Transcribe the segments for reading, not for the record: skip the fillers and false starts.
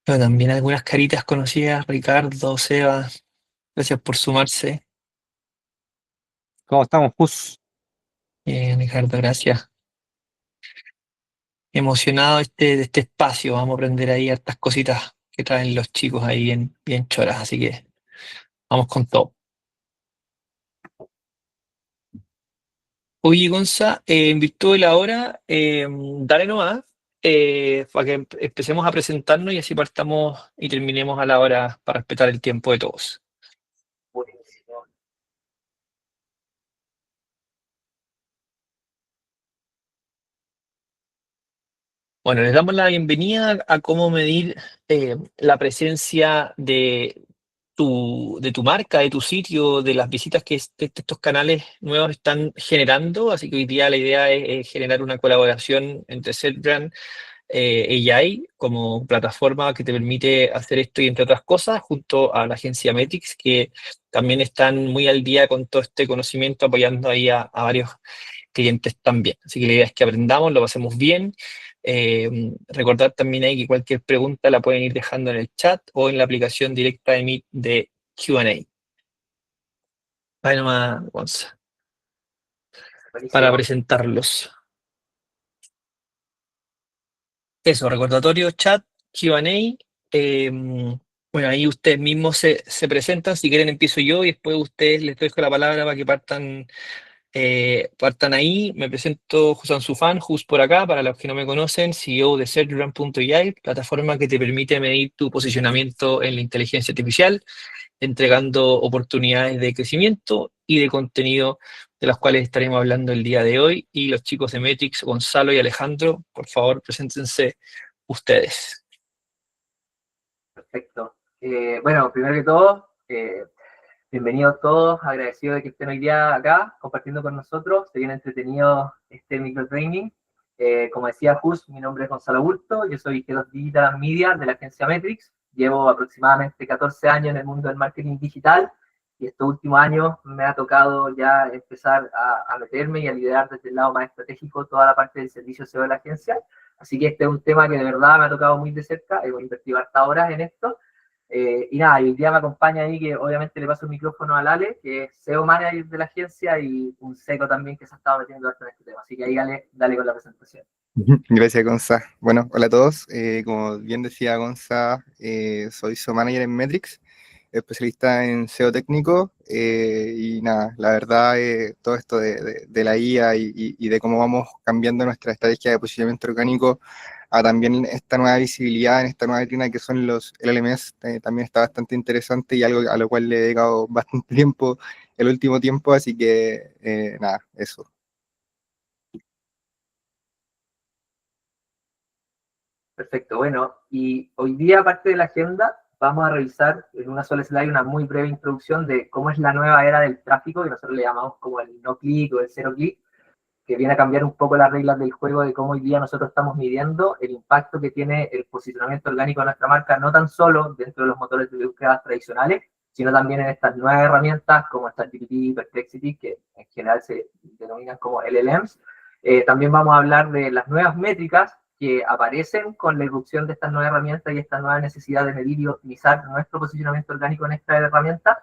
Pero también algunas caritas conocidas, Ricardo, Seba, gracias por sumarse. ¿Cómo estamos, Jus? Ricardo, gracias. Emocionado de este espacio, vamos a aprender ahí hartas cositas que traen los chicos ahí bien, bien choras, así que vamos con todo. Oye, Gonza, en virtud de la hora, dale nomás, para que empecemos a presentarnos y así partamos y terminemos a la hora para respetar el tiempo de todos. Buenísimo. Bueno, les damos la bienvenida a cómo medir la presencia de tu marca, de tu sitio, de las visitas que estos canales nuevos están generando. Así que hoy día la idea es generar una colaboración entre SETbrand AI como plataforma que te permite hacer esto y entre otras cosas, junto a la agencia Metrix, que también están muy al día con todo este conocimiento, apoyando ahí a varios clientes también. Así que la idea es que aprendamos, lo pasemos bien. Recordar también ahí que cualquier pregunta la pueden ir dejando en el chat o en la aplicación directa de Meet de Q&A. Ahí nomás, Gonza, para Buenísimo. presentarlos. Eso, recordatorio, chat, Q&A. Bueno, ahí ustedes mismos se presentan. Si quieren empiezo yo y después ustedes les dejo la palabra para que partan ahí. Me presento Jusan Sufán, Jus por acá, para los que no me conocen, CEO de SearchRank.ai, plataforma que te permite medir tu posicionamiento en la inteligencia artificial, entregando oportunidades de crecimiento y de contenido de las cuales estaremos hablando el día de hoy. Y los chicos de Metrix, Gonzalo y Alejandro, por favor, preséntense ustedes. Perfecto. Bueno, primero que todo, bienvenidos todos, agradecido de que estén hoy día acá compartiendo con nosotros. Se viene entretenido este microtraining. Como decía Jus, mi nombre es Gonzalo Bulto, yo soy Head of Digital and Media de la agencia Metrix. Llevo aproximadamente 14 años en el mundo del marketing digital y estos últimos años me ha tocado ya empezar a meterme y a liderar desde el lado más estratégico toda la parte del servicio SEO de la agencia. Así que este es un tema que de verdad me ha tocado muy de cerca, hemos invertido hartas horas en esto. Y nada, y hoy día me acompaña ahí que obviamente le paso el micrófono al Ale, que es SEO Manager de la agencia y un seco también que se ha estado metiendo harto en este tema. Así que ahí dale con la presentación. Gracias, Gonza. Bueno, hola a todos. Como bien decía Gonza, soy su manager en Metrix, especialista en SEO técnico. Y nada, la verdad, todo esto de la IA y de cómo vamos cambiando nuestra estrategia de posicionamiento orgánico a también esta nueva visibilidad en esta nueva vitrina que son los LLMs, también está bastante interesante y algo a lo cual le he dedicado bastante tiempo el último tiempo. Así que nada, eso. Perfecto, bueno, y hoy día, aparte de la agenda, vamos a revisar en una sola slide una muy breve introducción de cómo es la nueva era del tráfico, que nosotros le llamamos como el no click o el cero click, que viene a cambiar un poco las reglas del juego de cómo hoy día nosotros estamos midiendo el impacto que tiene el posicionamiento orgánico de nuestra marca, no tan solo dentro de los motores de búsqueda tradicionales, sino también en estas nuevas herramientas como ChatGPT, Perplexity, que en general se denominan como LLMs. También vamos a hablar de las nuevas métricas que aparecen con la irrupción de estas nuevas herramientas y esta nueva necesidad de medir y optimizar nuestro posicionamiento orgánico en estas herramientas.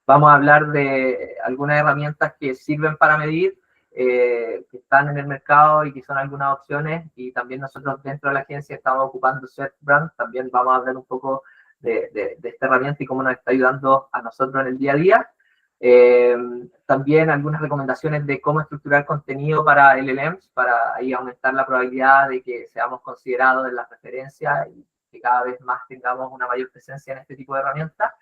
Vamos a hablar de algunas herramientas que sirven para medir, que están en el mercado y que son algunas opciones, y también nosotros dentro de la agencia estamos ocupando SearchBrand. También vamos a hablar un poco de esta herramienta y cómo nos está ayudando a nosotros en el día a día. Eh, También algunas recomendaciones de cómo estructurar contenido para LLMs, para ahí aumentar la probabilidad de que seamos considerados en las referencias y que cada vez más tengamos una mayor presencia en este tipo de herramientas.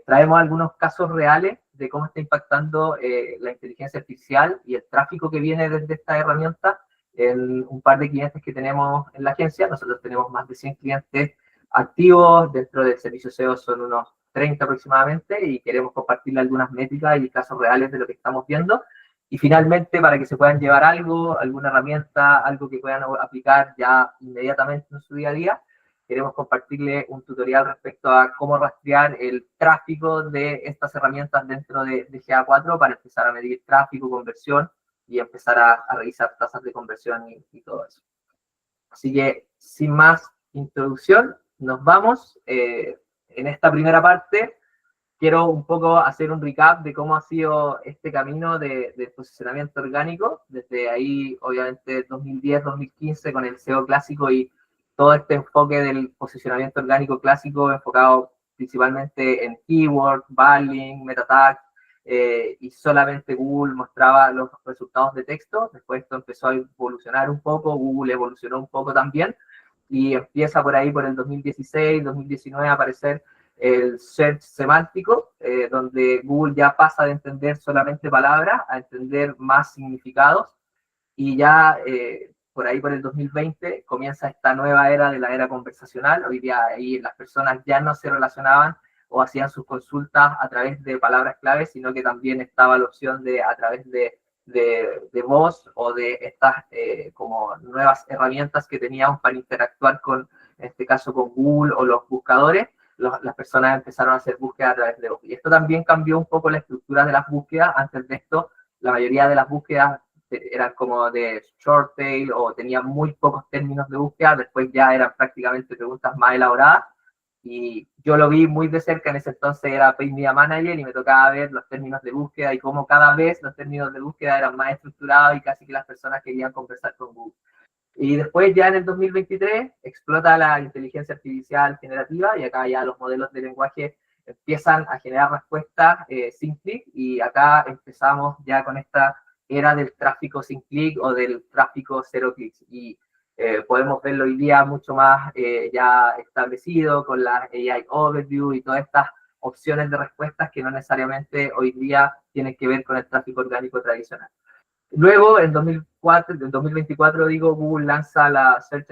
Traemos algunos casos reales de cómo está impactando la inteligencia artificial y el tráfico que viene desde esta herramienta en un par de clientes que tenemos en la agencia. Nosotros tenemos más de 100 clientes activos, dentro del servicio SEO son unos 30 aproximadamente, y queremos compartirle algunas métricas y casos reales de lo que estamos viendo. Y finalmente, para que se puedan llevar algo, alguna herramienta, algo que puedan aplicar ya inmediatamente en su día a día, queremos compartirle un tutorial respecto a cómo rastrear el tráfico de estas herramientas dentro de GA4 para empezar a medir tráfico, conversión y empezar a revisar tasas de conversión y todo eso. Así que, sin más introducción, nos vamos. En esta primera parte quiero un poco hacer un recap de cómo ha sido este camino de posicionamiento orgánico, desde ahí, obviamente, 2010, 2015, con el SEO clásico y todo este enfoque del posicionamiento orgánico clásico enfocado principalmente en keyword, backlink, meta tags, y solamente Google mostraba los resultados de texto. Después esto empezó a evolucionar un poco, Google evolucionó un poco también, y empieza por ahí, por el 2016, 2019, a aparecer el search semántico, donde Google ya pasa de entender solamente palabras a entender más significados, y ya por ahí por el 2020 comienza esta nueva era de la era conversacional. Hoy día ahí las personas ya no se relacionaban o hacían sus consultas a través de palabras clave, sino que también estaba la opción de a través de voz o de estas como nuevas herramientas que teníamos para interactuar con, en este caso, con Google o los buscadores. Las personas empezaron a hacer búsquedas a través de voz. Y esto también cambió un poco la estructura de las búsquedas. Antes de esto, la mayoría de las búsquedas eran como de short tail o tenían muy pocos términos de búsqueda. Después ya eran prácticamente preguntas más elaboradas. Y yo lo vi muy de cerca. En ese entonces era Paid Media Manager y me tocaba ver los términos de búsqueda y cómo cada vez los términos de búsqueda eran más estructurados y casi que las personas querían conversar con Google. Y después ya en el 2023 explota la inteligencia artificial generativa y acá ya los modelos de lenguaje empiezan a generar respuestas sin clic, y acá empezamos ya con esta era del tráfico sin clic o del tráfico cero clics. Y podemos verlo hoy día mucho más ya establecido con la AI Overview y todas estas opciones de respuestas que no necesariamente hoy día tienen que ver con el tráfico orgánico tradicional. Luego, en 2024, digo, Google lanza la Search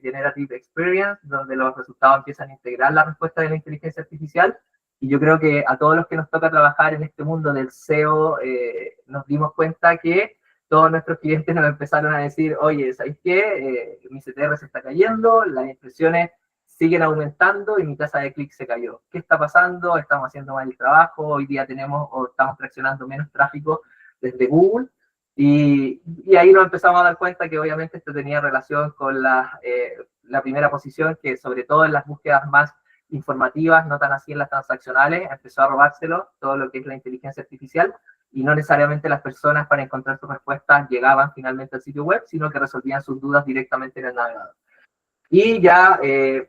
Generative Experience, donde los resultados empiezan a integrar la respuesta de la inteligencia artificial. Y yo creo que a todos los que nos toca trabajar en este mundo del SEO, nos dimos cuenta que todos nuestros clientes nos empezaron a decir, oye, ¿sabéis qué? Mi CTR se está cayendo, las impresiones siguen aumentando y mi tasa de clic se cayó. ¿Qué está pasando? Estamos haciendo mal el trabajo, hoy día tenemos o estamos traccionando menos tráfico desde Google. Y ahí nos empezamos a dar cuenta que obviamente esto tenía relación con la primera posición, que sobre todo en las búsquedas más informativas, no tan así en las transaccionales, empezó a robárselo todo lo que es la inteligencia artificial, y no necesariamente las personas para encontrar sus respuestas llegaban finalmente al sitio web, sino que resolvían sus dudas directamente en el navegador. Y ya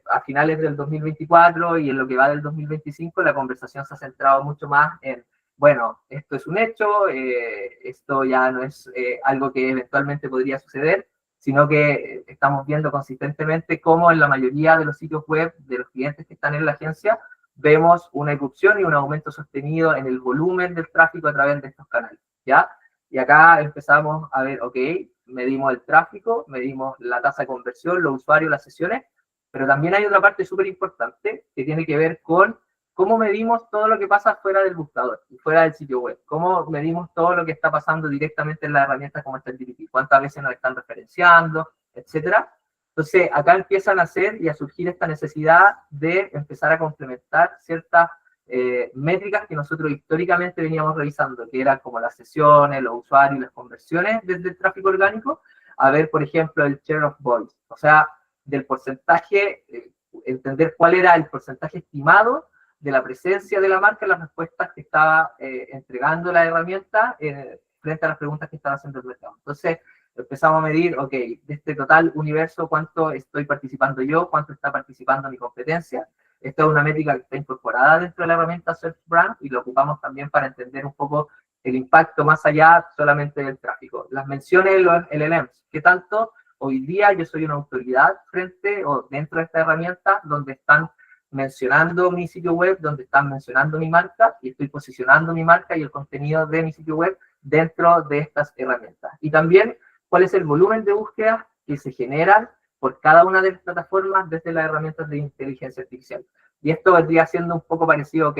a finales del 2024 y en lo que va del 2025, la conversación se ha centrado mucho más en, bueno, esto es un hecho, esto ya no es algo que eventualmente podría suceder, sino que estamos viendo consistentemente cómo en la mayoría de los sitios web de los clientes que están en la agencia vemos una irrupción y un aumento sostenido en el volumen del tráfico a través de estos canales, ¿ya? Y acá empezamos a ver, ok, medimos el tráfico, medimos la tasa de conversión, los usuarios, las sesiones, pero también hay otra parte súper importante que tiene que ver con cómo medimos todo lo que pasa fuera del buscador y fuera del sitio web. Cómo medimos todo lo que está pasando directamente en las herramientas como está el DPP, cuántas veces nos están referenciando, etcétera. Entonces, acá empiezan a hacer y a surgir esta necesidad de empezar a complementar ciertas métricas que nosotros históricamente veníamos revisando, que eran como las sesiones, los usuarios, las conversiones desde el tráfico orgánico, a ver, por ejemplo, el share of voice, o sea, del porcentaje, entender cuál era el porcentaje estimado de la presencia de la marca en las respuestas que estaba entregando la herramienta frente a las preguntas que estaba haciendo el mercado. Entonces, empezamos a medir, ok, de este total universo, cuánto estoy participando yo, cuánto está participando mi competencia. Esta es una métrica que está incorporada dentro de la herramienta Search Brand y lo ocupamos también para entender un poco el impacto más allá solamente del tráfico. Las menciones de los LLMs, ¿qué tanto hoy día yo soy una autoridad frente o dentro de esta herramienta donde están mencionando mi sitio web, donde están mencionando mi marca y estoy posicionando mi marca y el contenido de mi sitio web dentro de estas herramientas? Y también, ¿cuál es el volumen de búsquedas que se generan por cada una de las plataformas desde las herramientas de inteligencia artificial? Y esto vendría siendo un poco parecido, ok,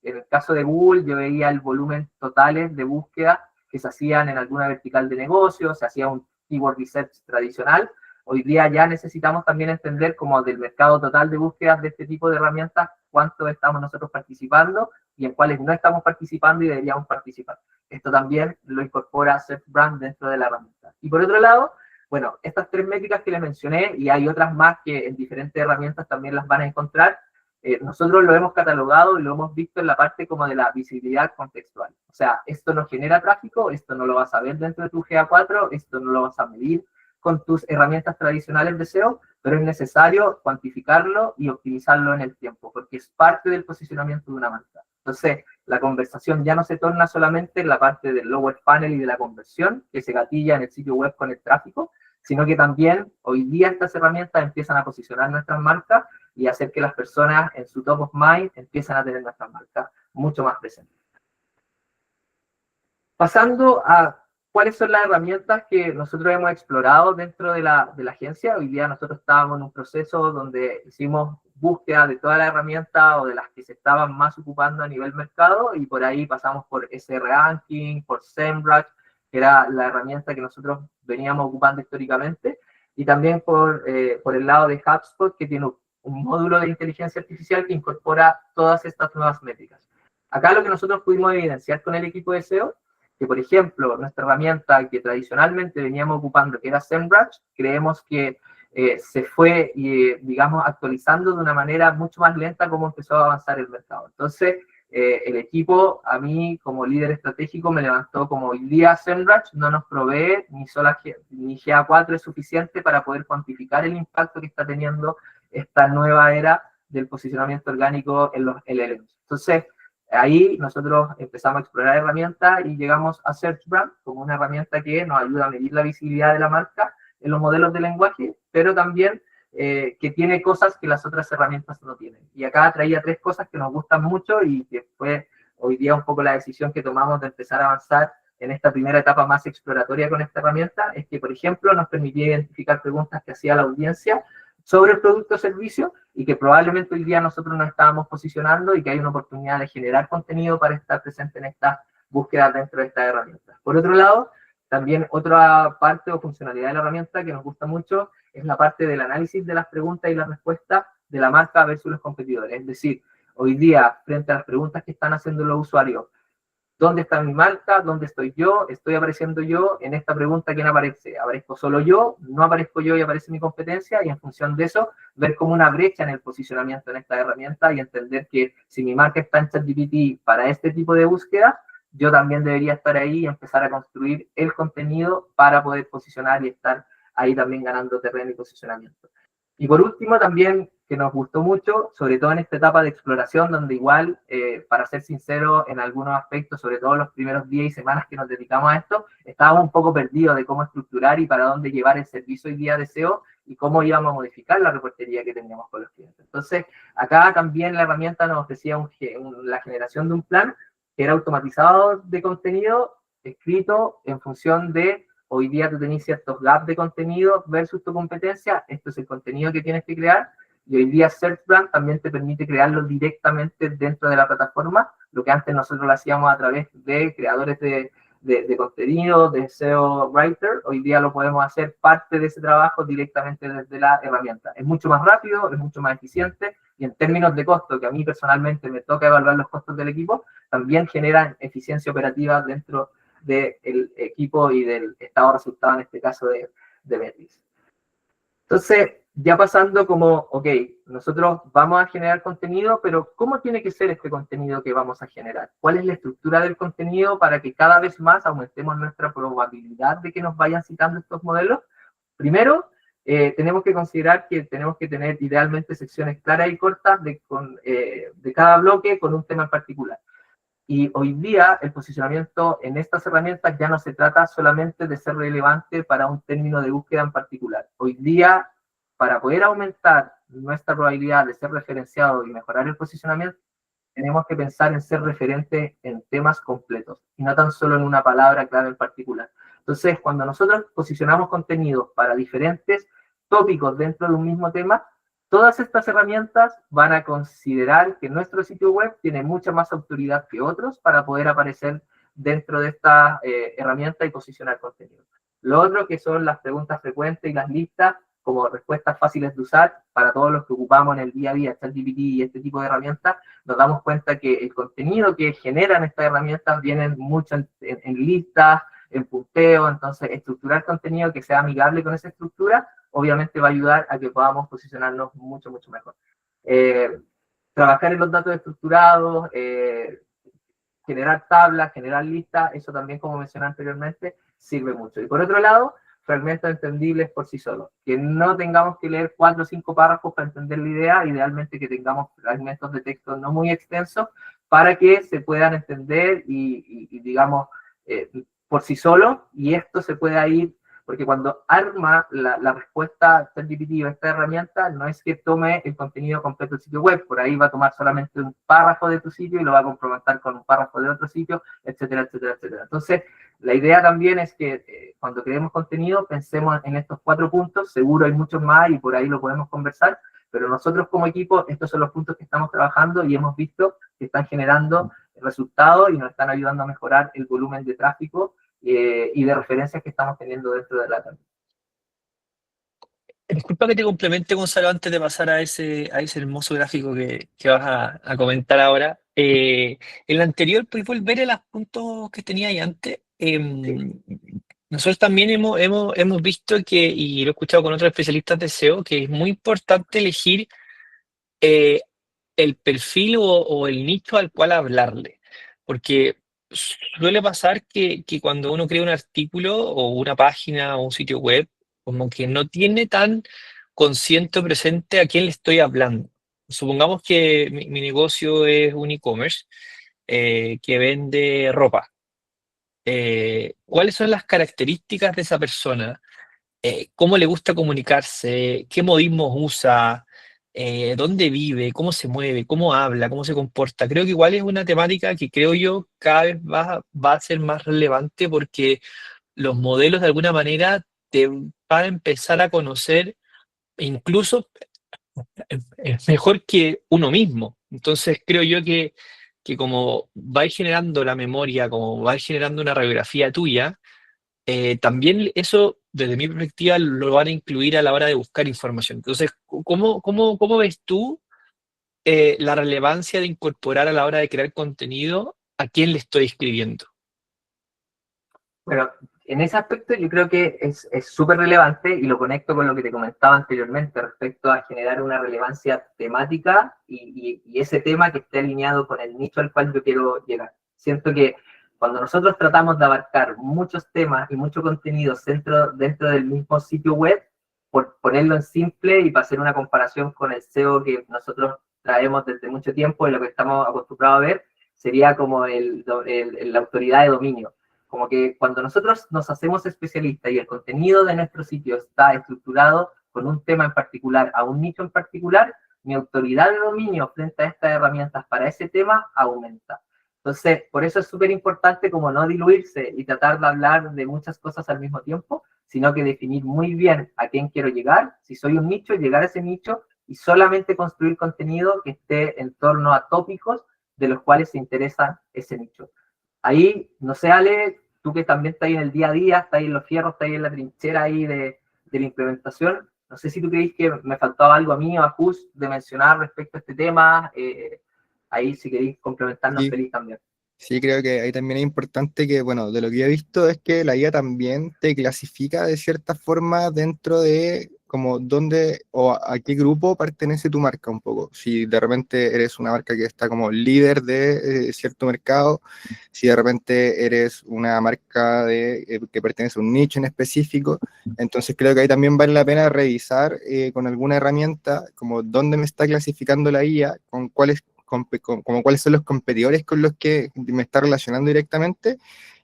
en el caso de Google yo veía el volumen totales de búsqueda que se hacían en alguna vertical de negocio, se hacía un keyword research tradicional. Hoy día ya necesitamos también entender como del mercado total de búsquedas de este tipo de herramientas, cuánto estamos nosotros participando y en cuáles no estamos participando y deberíamos participar. Esto también lo incorpora Search Brand dentro de la herramienta. Y por otro lado, bueno, estas 3 métricas que les mencioné, y hay otras más que en diferentes herramientas también las van a encontrar, nosotros lo hemos catalogado y lo hemos visto en la parte como de la visibilidad contextual. O sea, esto no genera tráfico, esto no lo vas a ver dentro de tu GA4, esto no lo vas a medir con tus herramientas tradicionales de SEO, pero es necesario cuantificarlo y optimizarlo en el tiempo, porque es parte del posicionamiento de una marca. Entonces, la conversación ya no se torna solamente en la parte del lower funnel y de la conversión, que se gatilla en el sitio web con el tráfico, sino que también hoy día estas herramientas empiezan a posicionar nuestras marcas y hacer que las personas en su top of mind empiecen a tener nuestras marcas mucho más presentes. Pasando a cuáles son las herramientas que nosotros hemos explorado dentro de la agencia. Hoy día nosotros estábamos en un proceso donde hicimos búsqueda de todas las herramientas o de las que se estaban más ocupando a nivel mercado, y por ahí pasamos por SRanking, por SEMrush, que era la herramienta que nosotros veníamos ocupando históricamente, y también por el lado de HubSpot, que tiene un módulo de inteligencia artificial que incorpora todas estas nuevas métricas. Acá lo que nosotros pudimos evidenciar con el equipo de SEO, que por ejemplo, nuestra herramienta que tradicionalmente veníamos ocupando, que era SEMrush, creemos que se fue, digamos, actualizando de una manera mucho más lenta como empezó a avanzar el mercado. Entonces, el equipo, a mí como líder estratégico, me levantó como hoy día SEMrush no nos provee ni GA4 es suficiente para poder cuantificar el impacto que está teniendo esta nueva era del posicionamiento orgánico en los LLMs. Entonces, ahí nosotros empezamos a explorar herramientas y llegamos a SearchBrand como una herramienta que nos ayuda a medir la visibilidad de la marca en los modelos de lenguaje, pero también que tiene cosas que las otras herramientas no tienen. Y acá traía 3 cosas que nos gustan mucho y que fue hoy día un poco la decisión que tomamos de empezar a avanzar en esta primera etapa más exploratoria con esta herramienta, es que, por ejemplo, nos permitía identificar preguntas que hacía la audiencia sobre el producto o servicio y que probablemente hoy día nosotros nos estábamos posicionando y que hay una oportunidad de generar contenido para estar presente en estas búsquedas dentro de estas herramientas. Por otro lado, también otra parte o funcionalidad de la herramienta que nos gusta mucho es la parte del análisis de las preguntas y las respuestas de la marca versus los competidores. Es decir, hoy día, frente a las preguntas que están haciendo los usuarios, ¿dónde está mi marca? ¿Dónde estoy yo? ¿Estoy apareciendo yo? En esta pregunta, ¿quién aparece? ¿Aparezco solo yo? ¿No aparezco yo y aparece mi competencia? Y en función de eso, ver como una brecha en el posicionamiento en esta herramienta y entender que si mi marca está en ChatGPT para este tipo de búsqueda, yo también debería estar ahí y empezar a construir el contenido para poder posicionar y estar ahí también ganando terreno y posicionamiento. Y por último, también que nos gustó mucho, sobre todo en esta etapa de exploración, donde igual, para ser sincero, en algunos aspectos, sobre todo los primeros días y semanas que nos dedicamos a esto, estábamos un poco perdidos de cómo estructurar y para dónde llevar el servicio hoy día de SEO y cómo íbamos a modificar la reportería que teníamos con los clientes. Entonces, acá también la herramienta nos ofrecía la generación de un plan que era automatizado de contenido, escrito en función de hoy día tú tenés ciertos gaps de contenido versus tu competencia, esto es el contenido que tienes que crear, y hoy día SearchBrand también te permite crearlo directamente dentro de la plataforma, lo que antes nosotros lo hacíamos a través de creadores de contenido, de SEO Writer, hoy día lo podemos hacer parte de ese trabajo directamente desde la herramienta. Es mucho más rápido, es mucho más eficiente, y en términos de costo, que a mí personalmente me toca evaluar los costos del equipo, también generan eficiencia operativa dentro del equipo y del estado de resultado, en este caso de Metrics. Entonces, ya pasando como, ok, nosotros vamos a generar contenido, pero ¿cómo tiene que ser este contenido que vamos a generar? ¿Cuál es la estructura del contenido para que cada vez más aumentemos nuestra probabilidad de que nos vayan citando estos modelos? Primero, tenemos que considerar que tenemos que tener idealmente secciones claras y cortas de cada bloque con un tema en particular. Y hoy día el posicionamiento en estas herramientas ya no se trata solamente de ser relevante para un término de búsqueda en particular. Hoy día, para poder aumentar nuestra probabilidad de ser referenciado y mejorar el posicionamiento, tenemos que pensar en ser referente en temas completos y no tan solo en una palabra clave en particular. Entonces, cuando nosotros posicionamos contenidos para diferentes tópicos dentro de un mismo tema, todas estas herramientas van a considerar que nuestro sitio web tiene mucha más autoridad que otros para poder aparecer dentro de esta herramienta y posicionar contenido. Lo otro que son las preguntas frecuentes y las listas como respuestas fáciles de usar para todos los que ocupamos en el día a día, ChatGPT y este tipo de herramientas, nos damos cuenta que el contenido que generan estas herramientas vienen mucho en listas, en punteo. Entonces, estructurar contenido que sea amigable con esa estructura, obviamente va a ayudar a que podamos posicionarnos mucho, mucho mejor. Trabajar en los datos estructurados, generar tablas, generar listas, eso también, como mencioné anteriormente, sirve mucho. Y por otro lado, fragmentos entendibles por sí solos, que no tengamos que leer 4 o 5 párrafos para entender la idea, idealmente que tengamos fragmentos de texto no muy extensos para que se puedan entender y digamos, por sí solos, y esto se pueda ir, porque cuando arma la respuesta ChatGPT o esta herramienta, no es que tome el contenido completo del sitio web, por ahí va a tomar solamente un párrafo de tu sitio y lo va a complementar con un párrafo de otro sitio, etcétera, etcétera, etcétera. Entonces, la idea también es que cuando creemos contenido, pensemos en estos 4 puntos, seguro hay muchos más y por ahí lo podemos conversar, pero nosotros como equipo, estos son los puntos que estamos trabajando y hemos visto que están generando resultados y nos están ayudando a mejorar el volumen de tráfico y de referencias que estamos teniendo dentro de la red. Disculpa que te complemente, Gonzalo, antes de pasar a ese hermoso gráfico que vas a comentar ahora. El anterior, ¿puedes volver a los puntos que tenía ahí antes? Nosotros también hemos visto que, y lo he escuchado con otros especialistas de SEO, que es muy importante elegir eh, el perfil o el nicho al cual hablarle. Porque suele pasar que cuando uno crea un artículo o una página o un sitio web, como que no tiene tan consciente o presente a quién le estoy hablando. Supongamos que mi negocio es un e-commerce que vende ropa. ¿Cuáles son las características de esa persona? ¿Cómo le gusta comunicarse? ¿Qué modismos usa? ¿Dónde vive? ¿Cómo se mueve? ¿Cómo habla? ¿Cómo se comporta? Creo que igual es una temática que creo yo cada vez va a ser más relevante porque los modelos de alguna manera te van a empezar a conocer incluso mejor que uno mismo. Entonces creo yo que como vais generando la memoria, como vais generando una radiografía tuya, también eso, desde mi perspectiva, lo van a incluir a la hora de buscar información. Entonces, ¿cómo ves tú la relevancia de incorporar a la hora de crear contenido a quién le estoy escribiendo? Bueno, en ese aspecto yo creo que es súper relevante y lo conecto con lo que te comentaba anteriormente respecto a generar una relevancia temática y ese tema que esté alineado con el nicho al cual yo quiero llegar. Siento que cuando nosotros tratamos de abarcar muchos temas y mucho contenido dentro del mismo sitio web, por ponerlo en simple y para hacer una comparación con el SEO que nosotros traemos desde mucho tiempo y lo que estamos acostumbrados a ver, sería como la autoridad de dominio. Como que cuando nosotros nos hacemos especialistas y el contenido de nuestro sitio está estructurado con un tema en particular, a un nicho en particular, mi autoridad de dominio frente a estas herramientas para ese tema aumenta. Entonces, por eso es súper importante como no diluirse y tratar de hablar de muchas cosas al mismo tiempo, sino que definir muy bien a quién quiero llegar. Si soy un nicho, llegar a ese nicho y solamente construir contenido que esté en torno a tópicos de los cuales se interesa ese nicho. Ahí, no sé, Ale, tú que también estás ahí en el día a día, estás ahí en los fierros, estás ahí en la trinchera ahí de la implementación, no sé si tú creéis que me faltaba algo a mí o a Jus de mencionar respecto a este tema, ahí si queréis complementarnos, Sí, feliz también. sí, creo que ahí también es importante que, bueno, de lo que yo he visto es que la IA también te clasifica de cierta forma dentro de como dónde o a qué grupo pertenece tu marca un poco. Si de repente eres una marca que está como líder de cierto mercado, si de repente eres una marca que pertenece a un nicho en específico, entonces creo que ahí también vale la pena revisar con alguna herramienta como dónde me está clasificando la IA, con cuáles como cuáles son los competidores con los que me está relacionando directamente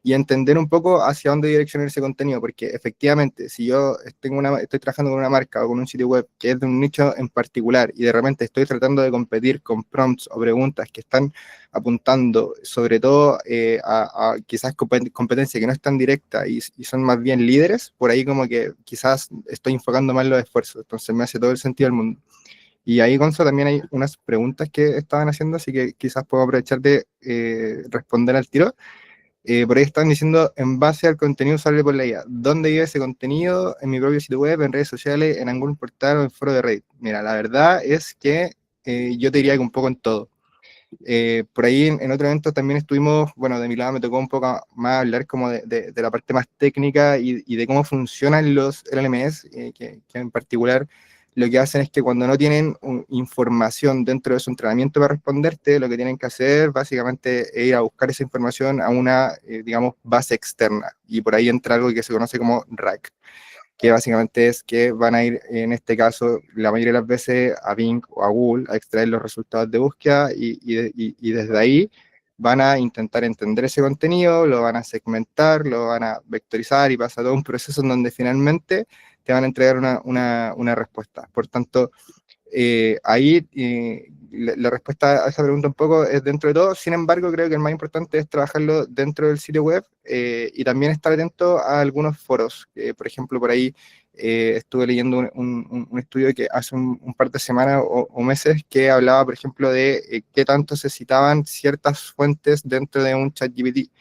y entender un poco hacia dónde direccionar ese contenido, porque efectivamente, si yo estoy trabajando con una marca o con un sitio web que es de un nicho en particular y de repente estoy tratando de competir con prompts o preguntas que están apuntando sobre todo a quizás competencia que no es tan directa y son más bien líderes, por ahí como que quizás estoy enfocando más los esfuerzos, entonces me hace todo el sentido del mundo. Y ahí, Gonzo, también hay unas preguntas que estaban haciendo, así que quizás puedo aprovechar de responder al tiro. Por ahí están diciendo, en base al contenido usable por la IA, ¿dónde vive ese contenido? ¿En mi propio sitio web, en redes sociales, en algún portal o en foro de Reddit? Mira, la verdad es que yo te diría que un poco en todo. Por ahí en otro evento también estuvimos, bueno, de mi lado me tocó un poco más hablar como de la parte más técnica y de cómo funcionan los LLMs, que en particular lo que hacen es que cuando no tienen información dentro de su entrenamiento para responderte, lo que tienen que hacer básicamente es ir a buscar esa información a una, digamos, base externa. Y por ahí entra algo que se conoce como RAG, que básicamente es que van a ir, en este caso, la mayoría de las veces a Bing o a Google a extraer los resultados de búsqueda y desde ahí van a intentar entender ese contenido, lo van a segmentar, lo van a vectorizar y pasa todo un proceso en donde finalmente te van a entregar una respuesta. Por tanto, ahí la respuesta a esa pregunta un poco es dentro de todo. Sin embargo, creo que el más importante es trabajarlo dentro del sitio web y también estar atento a algunos foros. Por ejemplo, por ahí estuve leyendo un estudio que hace un par de semanas o meses que hablaba, por ejemplo, de qué tanto se citaban ciertas fuentes dentro de un ChatGPT.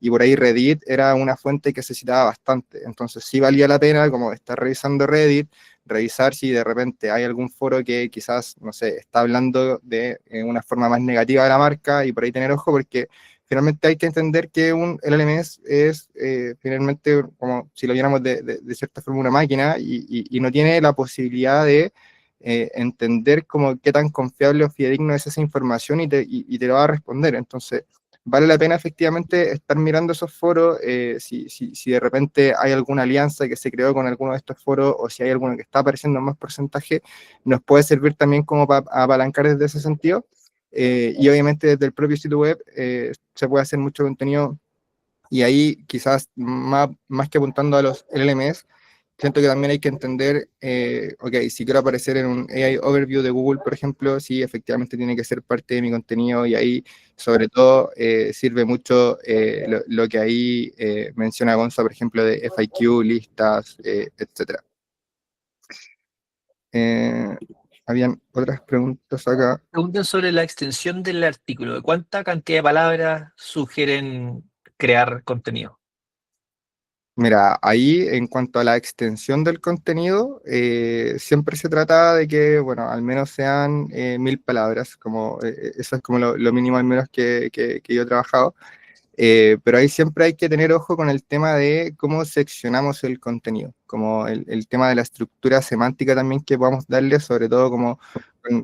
Y por ahí Reddit era una fuente que se citaba bastante. Entonces sí valía la pena como estar revisando Reddit, revisar si de repente hay algún foro que quizás, no sé, está hablando de una forma más negativa de la marca y por ahí tener ojo porque finalmente hay que entender que un LLMS es finalmente como si lo viéramos de cierta forma una máquina y no tiene la posibilidad de entender como qué tan confiable o fidedigno es esa información y te lo va a responder. Entonces, vale la pena efectivamente estar mirando esos foros, si de repente hay alguna alianza que se creó con alguno de estos foros o si hay alguno que está apareciendo en más porcentaje, nos puede servir también como para apalancar desde ese sentido. Y obviamente desde el propio sitio web se puede hacer mucho contenido y ahí quizás más que apuntando a los LLMs, siento que también hay que entender, ok, si quiero aparecer en un AI Overview de Google, por ejemplo, sí, efectivamente tiene que ser parte de mi contenido y ahí, sobre todo, sirve mucho lo que ahí menciona Gonza, por ejemplo, de FAQ, listas, etc. Habían otras preguntas acá. Preguntan sobre la extensión del artículo. ¿De cuánta cantidad de palabras sugieren crear contenido? Mira, ahí en cuanto a la extensión del contenido, siempre se trata de que, bueno, al menos sean 1000 palabras, como, eso es como lo mínimo al menos que yo he trabajado. Pero ahí siempre hay que tener ojo con el tema de cómo seccionamos el contenido, como el tema de la estructura semántica también que podamos darle, sobre todo como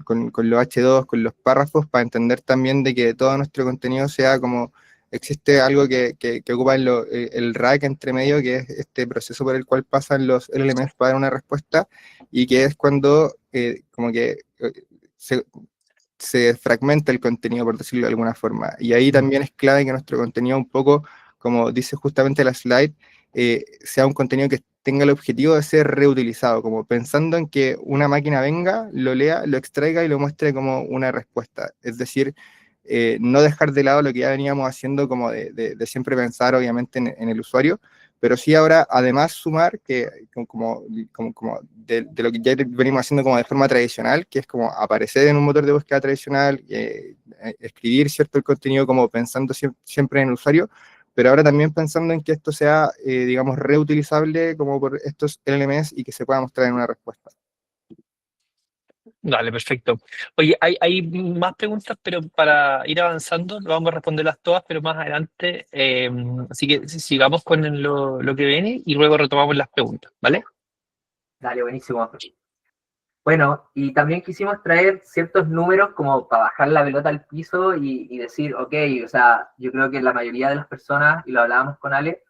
con los H2, con los párrafos, para entender también de que todo nuestro contenido sea como, existe algo que ocupa el RAG entre medio, que es este proceso por el cual pasan los LLMs para dar una respuesta, y que es cuando como que se, se fragmenta el contenido, por decirlo de alguna forma. Y ahí también es clave que nuestro contenido un poco, como dice justamente la slide, sea un contenido que tenga el objetivo de ser reutilizado, como pensando en que una máquina venga, lo lea, lo extraiga y lo muestre como una respuesta. Es decir, no dejar de lado lo que ya veníamos haciendo como de siempre pensar obviamente en el usuario, pero sí ahora además sumar que como de lo que ya venimos haciendo como de forma tradicional, que es como aparecer en un motor de búsqueda tradicional, escribir cierto el contenido como pensando siempre en el usuario, pero ahora también pensando en que esto sea, digamos, reutilizable como por estos LLMs y que se pueda mostrar en una respuesta. Dale, perfecto. Oye, hay más preguntas, pero para ir avanzando, vamos a responderlas todas, pero más adelante. Así que sigamos con lo que viene y luego retomamos las preguntas, ¿vale? Dale, buenísimo. Bueno, y también quisimos traer ciertos números como para bajar la pelota al piso y decir, ok, o sea, yo creo que la mayoría de las personas, y lo hablábamos con Ale,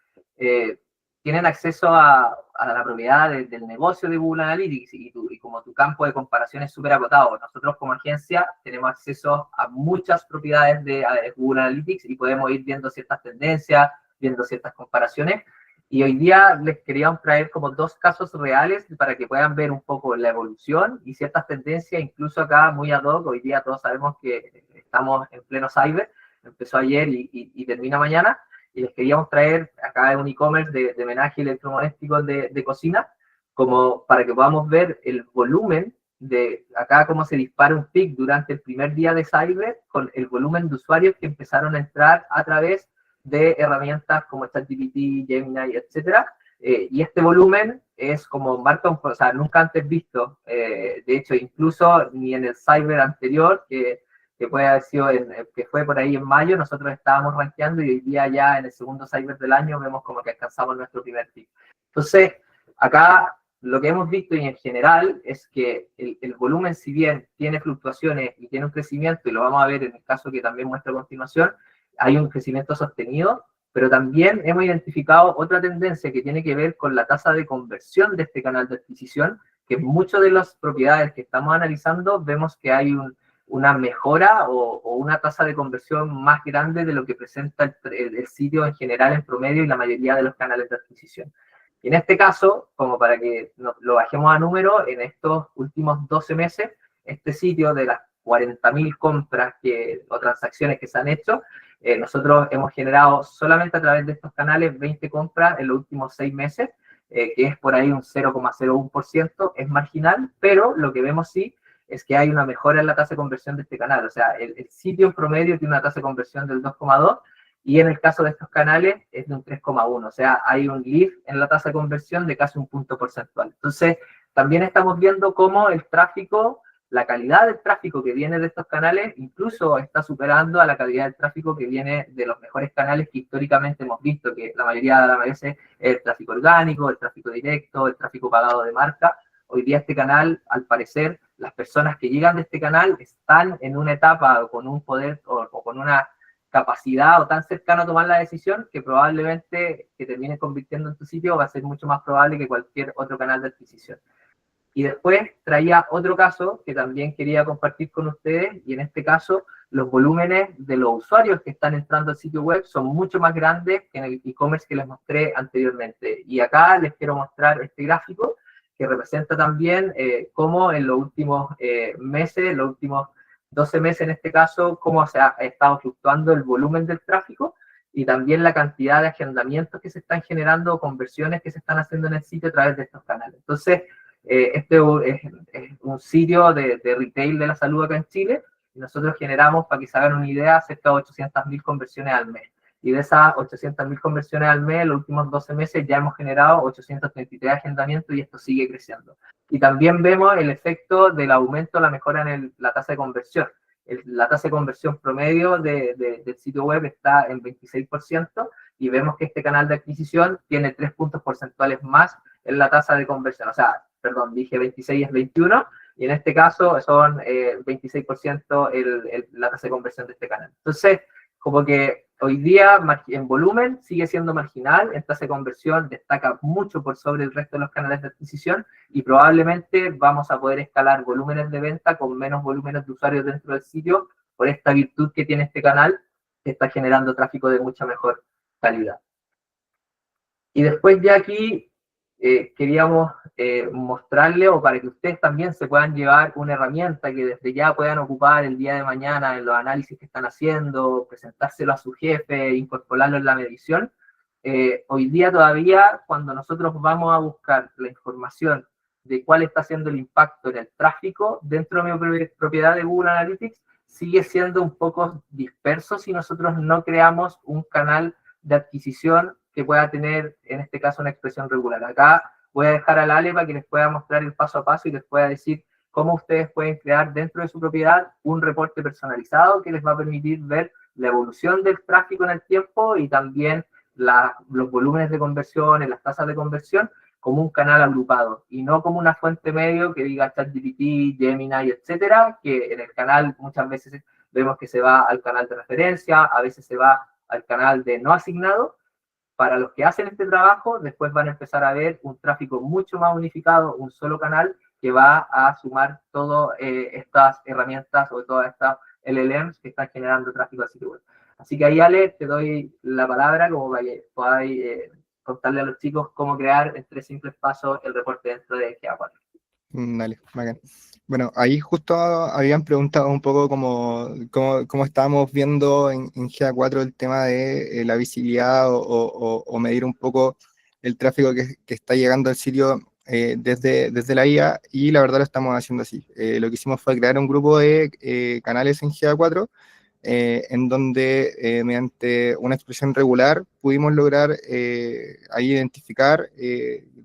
tienen acceso a la propiedad del negocio de Google Analytics y como tu campo de comparación es súper acotado. Nosotros como agencia tenemos acceso a muchas propiedades de Google Analytics y podemos ir viendo ciertas tendencias, viendo ciertas comparaciones. Y hoy día les queríamos traer como dos casos reales para que puedan ver un poco la evolución y ciertas tendencias, incluso acá muy ad hoc. Hoy día todos sabemos que estamos en pleno cyber, empezó ayer y termina mañana. Y les queríamos traer acá un e-commerce de menaje electrodomésticos de cocina, como para que podamos ver el volumen de acá cómo se dispara un pic durante el primer día de cyber con el volumen de usuarios que empezaron a entrar a través de herramientas como ChatGPT, Gemini, etcétera. Y este volumen es como marca un, o sea, nunca antes visto. De hecho, incluso ni en el cyber anterior, que que puede haber sido, que fue por ahí en mayo, nosotros estábamos rankeando y hoy día ya en el segundo Cyber del año vemos como que alcanzamos nuestro primer pick. Entonces, acá lo que hemos visto y en general es que el volumen, si bien tiene fluctuaciones y tiene un crecimiento, y lo vamos a ver en el caso que también muestra a continuación, hay un crecimiento sostenido, pero también hemos identificado otra tendencia que tiene que ver con la tasa de conversión de este canal de adquisición, que en muchas de las propiedades que estamos analizando vemos que hay una mejora o una tasa de conversión más grande de lo que presenta el sitio en general, en promedio, y la mayoría de los canales de adquisición. Y en este caso, como para que lo bajemos a número, en estos últimos 12 meses, este sitio de las 40.000 compras o transacciones que se han hecho, nosotros hemos generado solamente a través de estos canales 20 compras en los últimos 6 meses, que es por ahí un 0,01%, es marginal, pero lo que vemos sí es que hay una mejora en la tasa de conversión de este canal. O sea, el sitio en promedio tiene una tasa de conversión del 2,2%, y en el caso de estos canales es de un 3,1%. O sea, hay un lift en la tasa de conversión de casi un punto porcentual. Entonces, también estamos viendo cómo el tráfico, la calidad del tráfico que viene de estos canales, incluso está superando a la calidad del tráfico que viene de los mejores canales que históricamente hemos visto, que la mayoría de las veces es el tráfico orgánico, el tráfico directo, el tráfico pagado de marca. Hoy día este canal, al parecer, las personas que llegan de este canal están en una etapa o con un poder o con una capacidad o tan cercano a tomar la decisión que probablemente que termines convirtiendo en tu sitio va a ser mucho más probable que cualquier otro canal de adquisición. Y después traía otro caso que también quería compartir con ustedes, y en este caso los volúmenes de los usuarios que están entrando al sitio web son mucho más grandes que en el e-commerce que les mostré anteriormente. Y acá les quiero mostrar este gráfico que representa también cómo en los últimos meses, los últimos 12 meses en este caso, cómo se ha estado fluctuando el volumen del tráfico y también la cantidad de agendamientos que se están generando o conversiones que se están haciendo en el sitio a través de estos canales. Entonces, este es un sitio de retail de la salud acá en Chile, y nosotros generamos, para que se hagan una idea, cerca de 800.000 conversiones al mes. Y de esas 800.000 conversiones al mes, en los últimos 12 meses ya hemos generado 833 agendamientos, y esto sigue creciendo. Y también vemos el efecto del aumento, la mejora en la tasa de conversión. La tasa de conversión promedio del sitio web está en 26%, y vemos que este canal de adquisición tiene 3 puntos porcentuales más en la tasa de conversión. O sea, perdón, dije 26 es 21, y en este caso son 26% la tasa de conversión de este canal. Entonces, como que hoy día en volumen sigue siendo marginal, en tasa de conversión destaca mucho por sobre el resto de los canales de adquisición, y probablemente vamos a poder escalar volúmenes de venta con menos volúmenes de usuarios dentro del sitio por esta virtud que tiene este canal, que está generando tráfico de mucha mejor calidad. Y después ya aquí queríamos mostrarle, o para que ustedes también se puedan llevar una herramienta que desde ya puedan ocupar el día de mañana en los análisis que están haciendo, presentárselo a su jefe, incorporarlo en la medición. Hoy día todavía, cuando nosotros vamos a buscar la información de cuál está siendo el impacto en el tráfico dentro de mi propiedad de Google Analytics, sigue siendo un poco disperso si nosotros no creamos un canal de adquisición que pueda tener, en este caso, una expresión regular. Acá voy a dejar al Ale para que les pueda mostrar el paso a paso y les pueda decir cómo ustedes pueden crear dentro de su propiedad un reporte personalizado que les va a permitir ver la evolución del tráfico en el tiempo y también los volúmenes de conversión, las tasas de conversión, como un canal agrupado y no como una fuente medio que diga ChatGPT, Gemini, etcétera, que en el canal muchas veces vemos que se va al canal de referencia, a veces se va al canal de no asignado. Para los que hacen este trabajo, después van a empezar a ver un tráfico mucho más unificado, un solo canal que va a sumar todas estas herramientas o todas estas LLMs que están generando tráfico al sitio web. Así que ahí, Ale, te doy la palabra como para que podáis contarle a los chicos cómo crear en 3 simples pasos el reporte dentro de GA4. Dale, bacán. Bueno, ahí justo habían preguntado un poco cómo estábamos viendo en GA4 el tema de la visibilidad o medir un poco el tráfico que está llegando al sitio desde la IA, y la verdad lo estamos haciendo así. Lo que hicimos fue crear un grupo de canales en GA4, en donde mediante una expresión regular pudimos lograr ahí identificar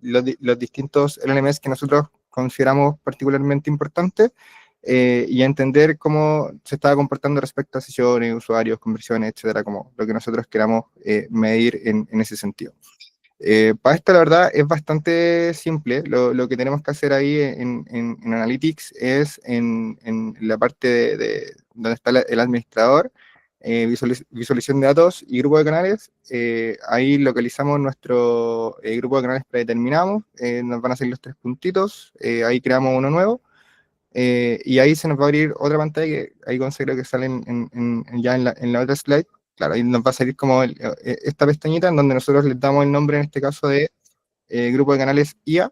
los distintos LLMs que nosotros consideramos particularmente importantes, y a entender cómo se estaba comportando respecto a sesiones, usuarios, conversiones, etcétera, como lo que nosotros queramos medir en ese sentido. Para esto, la verdad, es bastante simple. Lo que tenemos que hacer ahí en Analytics es en la parte donde está el administrador, visualización de datos y grupo de canales. Ahí localizamos nuestro grupo de canales predeterminamos, nos van a salir los 3 puntitos, ahí creamos uno nuevo. Y ahí se nos va a abrir otra pantalla que ahí creo que sale ya en la otra slide. Claro, ahí nos va a salir como esta pestañita en donde nosotros les damos el nombre, en este caso, de grupo de canales IA.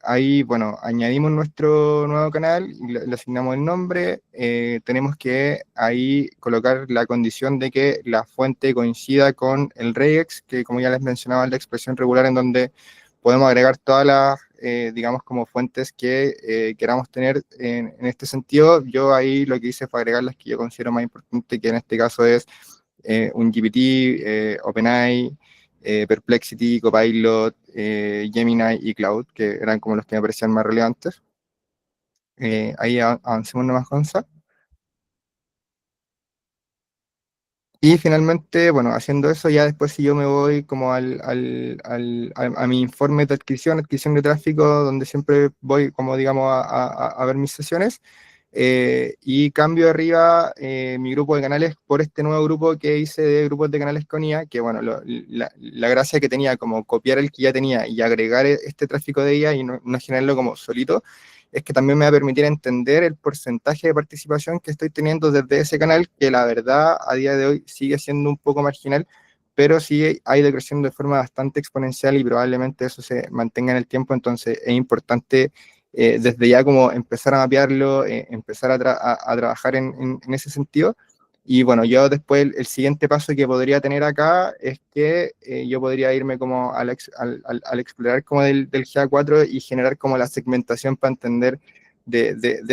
Ahí, bueno, añadimos nuestro nuevo canal y le asignamos el nombre. Tenemos que ahí colocar la condición de que la fuente coincida con el regex, que como ya les mencionaba, es la expresión regular en donde podemos agregar todas las, digamos, como fuentes que queramos tener en este sentido. Yo ahí lo que hice fue agregar las que yo considero más importantes, que en este caso es un GPT, OpenAI, Perplexity, Copilot, Gemini y Cloud, que eran como los que me parecían más relevantes. Ahí avancemos nomás, Gonza. Y finalmente, bueno, haciendo eso, ya después si yo me voy como a mi informe de adquisición de tráfico, donde siempre voy como digamos a ver mis sesiones, y cambio arriba mi grupo de canales por este nuevo grupo que hice de grupos de canales con IA, que bueno, la gracia que tenía como copiar el que ya tenía y agregar este tráfico de IA y no generarlo como solito, es que también me va a permitir entender el porcentaje de participación que estoy teniendo desde ese canal, que la verdad a día de hoy sigue siendo un poco marginal, pero sí ha ido creciendo de forma bastante exponencial y probablemente eso se mantenga en el tiempo. Entonces es importante desde ya como empezar a mapearlo, empezar a trabajar en ese sentido. Y bueno, yo después el siguiente paso que podría tener acá es que yo podría irme como al explorar como del GA4 y generar como la segmentación para entender de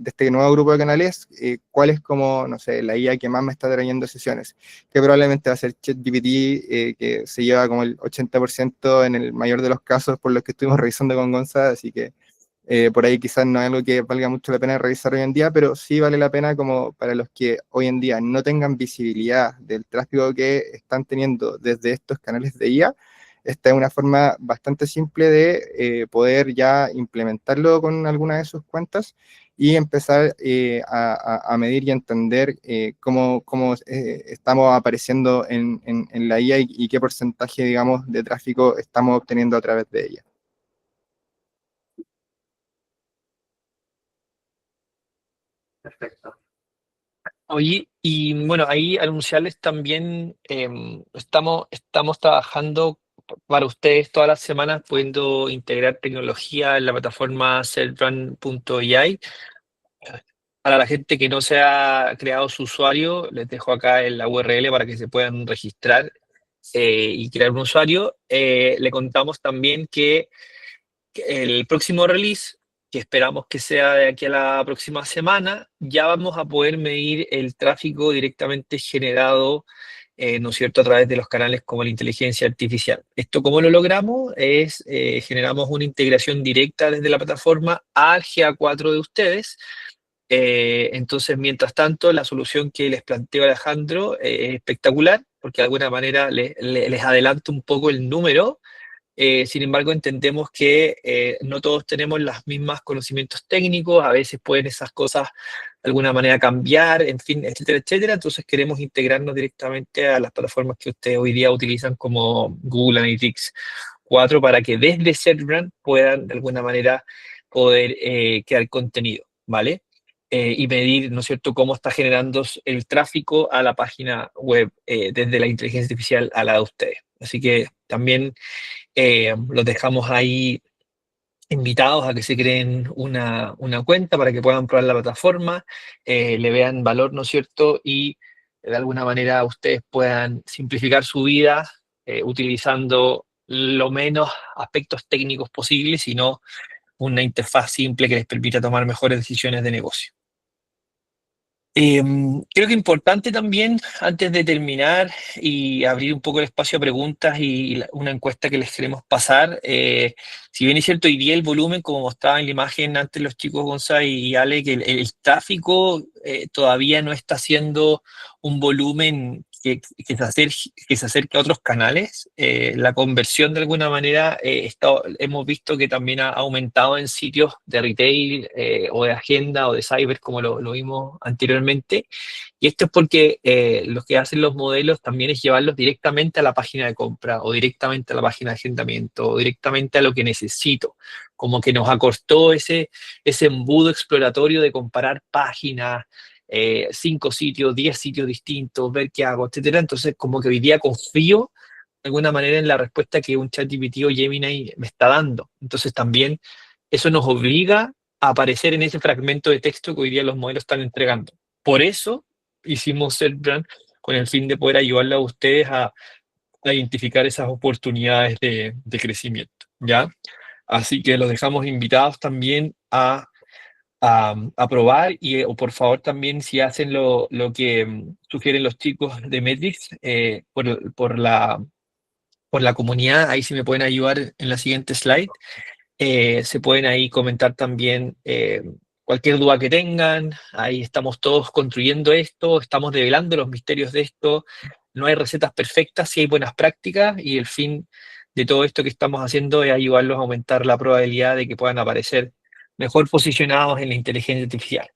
este nuevo grupo de canales, cuál es como, no sé, la IA que más me está trayendo sesiones, que probablemente va a ser ChatGPT, que se lleva como el 80% en el mayor de los casos por los que estuvimos revisando con Gonza, así que por ahí quizás no es algo que valga mucho la pena revisar hoy en día, pero sí vale la pena como para los que hoy en día no tengan visibilidad del tráfico que están teniendo desde estos canales de IA. Esta es una forma bastante simple de poder ya implementarlo con alguna de sus cuentas y empezar a medir y entender cómo estamos apareciendo en la IA y qué porcentaje, digamos, de tráfico estamos obteniendo a través de ella. Perfecto. Oye, y bueno, ahí anunciarles también, estamos trabajando para ustedes todas las semanas, pudiendo integrar tecnología en la plataforma selfrun.ai. Para la gente que no se ha creado su usuario, les dejo acá en la URL para que se puedan registrar y crear un usuario. Le contamos también que el próximo release, que esperamos que sea de aquí a la próxima semana, ya vamos a poder medir el tráfico directamente generado, ¿no es cierto?, a través de los canales como la inteligencia artificial. ¿Esto cómo lo logramos? Generamos una integración directa desde la plataforma al GA4 de ustedes. Entonces, mientras tanto, la solución que les planteó Alejandro es espectacular, porque de alguna manera les adelanto un poco el número. Sin embargo, entendemos que no todos tenemos los mismos conocimientos técnicos, a veces pueden esas cosas de alguna manera cambiar, en fin, etcétera, etcétera. Entonces queremos integrarnos directamente a las plataformas que ustedes hoy día utilizan como Google Analytics 4 para que desde SERVRAN puedan de alguna manera poder crear contenido, ¿vale? Y medir, ¿no es cierto?, cómo está generando el tráfico a la página web desde la inteligencia artificial a la de ustedes. Así que también los dejamos ahí invitados a que se creen una cuenta para que puedan probar la plataforma, le vean valor, ¿no es cierto? Y de alguna manera ustedes puedan simplificar su vida utilizando lo menos aspectos técnicos posibles, sino una interfaz simple que les permita tomar mejores decisiones de negocio. Creo que importante también, antes de terminar y abrir un poco el espacio a preguntas y una encuesta que les queremos pasar, Si bien es cierto, hoy día el volumen, como mostraba en la imagen antes los chicos Gonza y Ale, que el tráfico todavía no está siendo un volumen que se acerque a otros canales. La conversión de alguna manera hemos visto que también ha aumentado en sitios de retail o de agenda o de cyber, como lo vimos anteriormente. Y esto es porque lo que hacen los modelos también es llevarlos directamente a la página de compra o directamente a la página de agendamiento o directamente a lo que necesito. Como que nos acortó ese embudo exploratorio de comparar páginas, 5 sitios, 10 sitios distintos, ver qué hago, etcétera. Entonces, como que hoy día confío de alguna manera en la respuesta que un ChatGPT o Gemini me está dando. Entonces, también eso nos obliga a aparecer en ese fragmento de texto que hoy día los modelos están entregando. Por eso hicimos SERPRAN con el fin de poder ayudarle a ustedes a identificar esas oportunidades de crecimiento, ¿ya? Así que los dejamos invitados también a probar y o por favor también si hacen lo que sugieren los chicos de Metrix por la comunidad, ahí sí me pueden ayudar en la siguiente slide. Se pueden ahí comentar también cualquier duda que tengan. Ahí estamos todos construyendo esto, estamos develando los misterios de esto. No hay recetas perfectas, sí hay buenas prácticas y el fin de todo esto que estamos haciendo es ayudarlos a aumentar la probabilidad de que puedan aparecer mejor posicionados en la inteligencia artificial.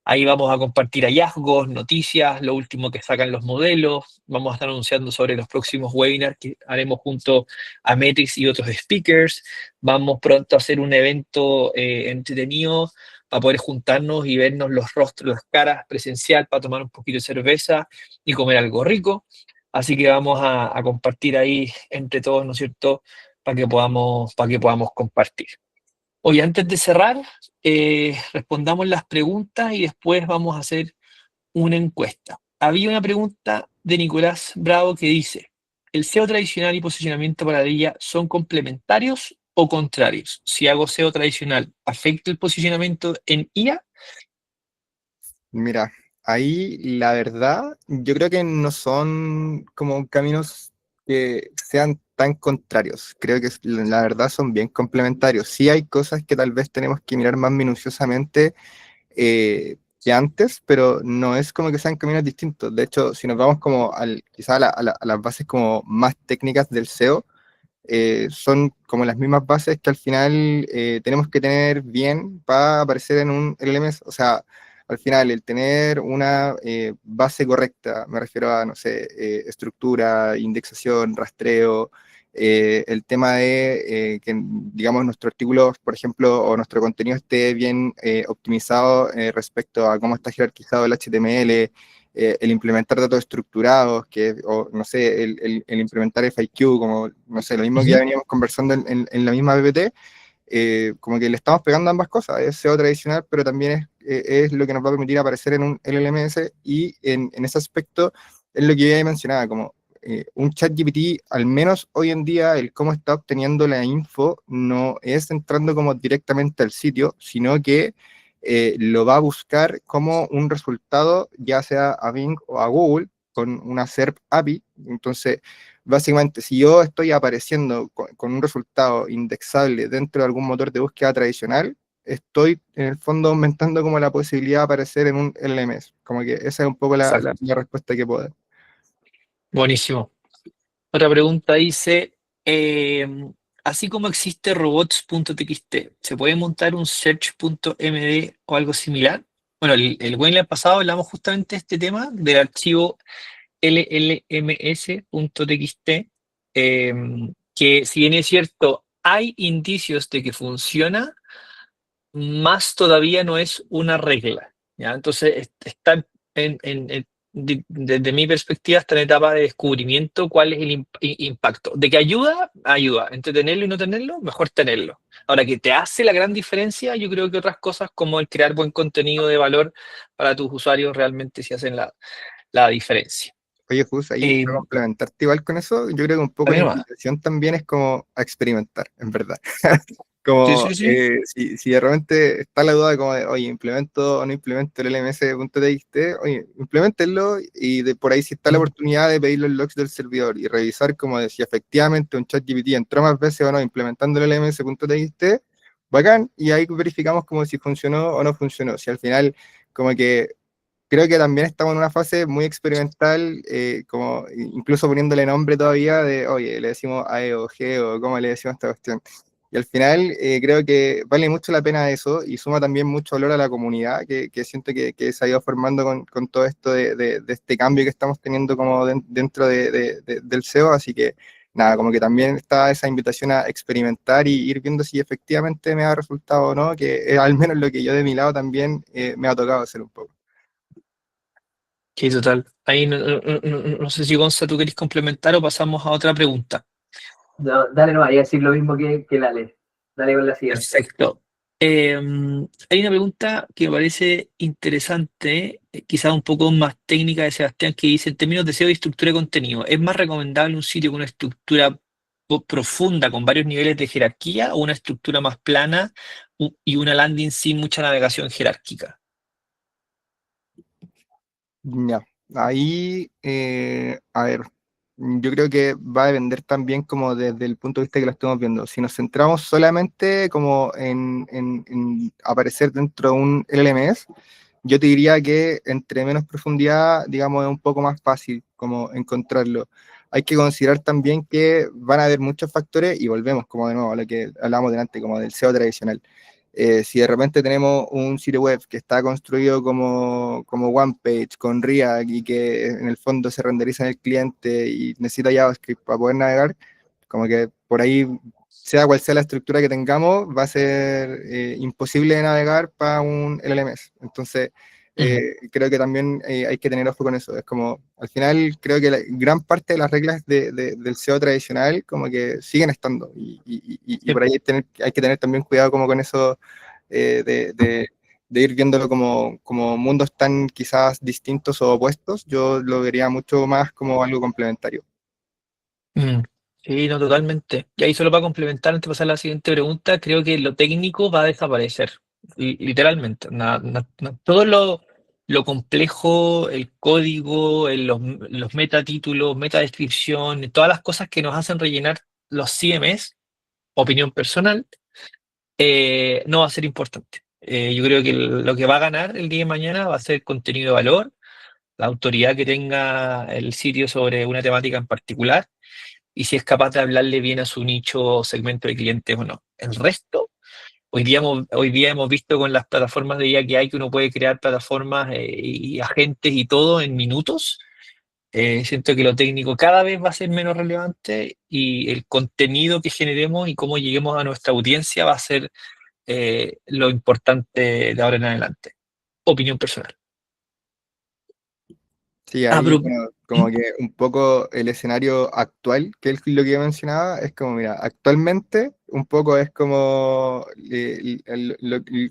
Ahí vamos a compartir hallazgos, noticias, lo último que sacan los modelos. Vamos a estar anunciando sobre los próximos webinars que haremos junto a Metrix y otros speakers. Vamos pronto a hacer un evento entretenido para poder juntarnos y vernos los rostros, las caras presencial, para tomar un poquito de cerveza y comer algo rico. Así que vamos a compartir ahí entre todos, ¿no es cierto?, para que podamos compartir. Oye, antes de cerrar, respondamos las preguntas y después vamos a hacer una encuesta. Había una pregunta de Nicolás Bravo que dice, ¿el SEO tradicional y posicionamiento para ella son complementarios o contrarios? Si hago SEO tradicional, ¿afecta el posicionamiento en IA? Mira, ahí la verdad, yo creo que no son como caminos que sean tan contrarios. Creo que la verdad son bien complementarios. Sí hay cosas que tal vez tenemos que mirar más minuciosamente que antes, pero no es como que sean caminos distintos. De hecho, si nos vamos como quizá a las bases como más técnicas del SEO, son como las mismas bases que al final tenemos que tener bien para aparecer en un LMS. O sea, al final el tener una base correcta, me refiero a, no sé, estructura, indexación, rastreo, el tema de que, digamos, nuestro artículo, por ejemplo, o nuestro contenido esté bien optimizado respecto a cómo está jerarquizado el HTML, el implementar datos estructurados, o no sé, el implementar FAQ, como, no sé, lo mismo que ya veníamos conversando en la misma PPT, como que le estamos pegando ambas cosas, es SEO tradicional, pero también es lo que nos va a permitir aparecer en un LLMS, y en ese aspecto es lo que yo ya mencionaba, como un ChatGPT, al menos hoy en día, el cómo está obteniendo la info no es entrando como directamente al sitio, sino que lo va a buscar como un resultado, ya sea a Bing o a Google, con una SERP API. Entonces, básicamente, si yo estoy apareciendo con un resultado indexable dentro de algún motor de búsqueda tradicional, estoy en el fondo aumentando como la posibilidad de aparecer en un LMS. Como que esa es un poco Exacto. la respuesta que puedo dar. Buenísimo. Otra pregunta dice, así como existe robots.txt, ¿se puede montar un search.md o algo similar? Bueno, el webinar pasado hablamos justamente de este tema, del archivo llms.txt, que si bien es cierto, hay indicios de que funciona, más todavía no es una regla, ¿ya? Entonces, está desde mi perspectiva, está en etapa de descubrimiento cuál es el impacto. De que ayuda, ayuda. Entre tenerlo y no tenerlo, mejor tenerlo. Ahora, que te hace la gran diferencia, yo creo que otras cosas como el crear buen contenido de valor para tus usuarios realmente sí hacen la diferencia. Oye, Jus, ahí Eh, para complementarte igual con eso, yo creo que un poco la También más. invitación también es como a experimentar, en verdad. Sí, Como sí, sí. si de repente está la duda como de, oye, implemento o no implemento el LMS.txt, oye, implementenlo y de por ahí si está la Mm. oportunidad de pedir los logs del servidor y revisar como de si efectivamente un ChatGPT entró más veces o no implementando el LMS.txt, bacán, y ahí verificamos como si funcionó o no funcionó. Si al final como que creo que también estamos en una fase muy experimental, como incluso poniéndole nombre todavía de, oye, le decimos AE o G o cómo le decimos a esta cuestión. Y al final creo que vale mucho la pena eso y suma también mucho valor a la comunidad que siento que se ha ido formando con todo esto de este cambio que estamos teniendo como dentro del SEO. Así que nada, como que también está esa invitación a experimentar y ir viendo si efectivamente me ha resultado o no, que es al menos lo que yo de mi lado también me ha tocado hacer un poco. Sí, total. Ahí no sé si Gonza, tú querés complementar o pasamos a otra pregunta. No, dale, no, vaya a decir lo mismo que la ley. Dale con la siguiente. Perfecto. Eh, Hay una pregunta que me parece interesante, quizás un poco más técnica de Sebastián, que dice, en términos de SEO y estructura de contenido, ¿es más recomendable un sitio con una estructura profunda, con varios niveles de jerarquía, o una estructura más plana y una landing sin mucha navegación jerárquica? Ya, ahí, a ver, yo creo que va a depender también como desde el punto de vista que lo estemos viendo. Si nos centramos solamente como en aparecer dentro de un LMS, yo te diría que entre menos profundidad, digamos, es un poco más fácil como encontrarlo. Hay que considerar también que van a haber muchos factores y volvemos como de nuevo a lo que hablábamos delante, como del SEO tradicional. Si de repente tenemos un sitio web que está construido como one page con React y que en el fondo se renderiza en el cliente y necesita JavaScript para poder navegar, como que por ahí, sea cual sea la estructura que tengamos, va a ser imposible de navegar para un LLMS. Entonces, Ujú. creo que también hay que tener ojo con eso. Es como, al final, creo que la gran parte de las reglas del SEO tradicional como que siguen estando y Sí. por ahí hay que tener también cuidado como con eso eh, de, de- de ir viéndolo como mundos tan quizás distintos o opuestos. Yo lo vería mucho más como algo complementario. Mm. Sí, no, totalmente. Y ahí solo para complementar, antes de pasar a la siguiente pregunta, creo que lo técnico va a desaparecer, literalmente. Todo lo complejo, el código, los metatítulos, metadescripción, todas las cosas que nos hacen rellenar los CMS, opinión personal, no va a ser importante. Yo creo que lo que va a ganar el día de mañana va a ser contenido de valor, la autoridad que tenga el sitio sobre una temática en particular y si es capaz de hablarle bien a su nicho o segmento de clientes o no. El resto, hoy día hemos visto con las plataformas de IA que hay que uno puede crear plataformas y agentes y todo en minutos. Siento que lo técnico cada vez va a ser menos relevante y el contenido que generemos y cómo lleguemos a nuestra audiencia va a ser lo importante de ahora en adelante. Opinión personal. Sí, Ah, ahí, pero, bueno, como ¿mm? que un poco el escenario actual, que es lo que yo mencionaba, es como, mira, actualmente un poco es como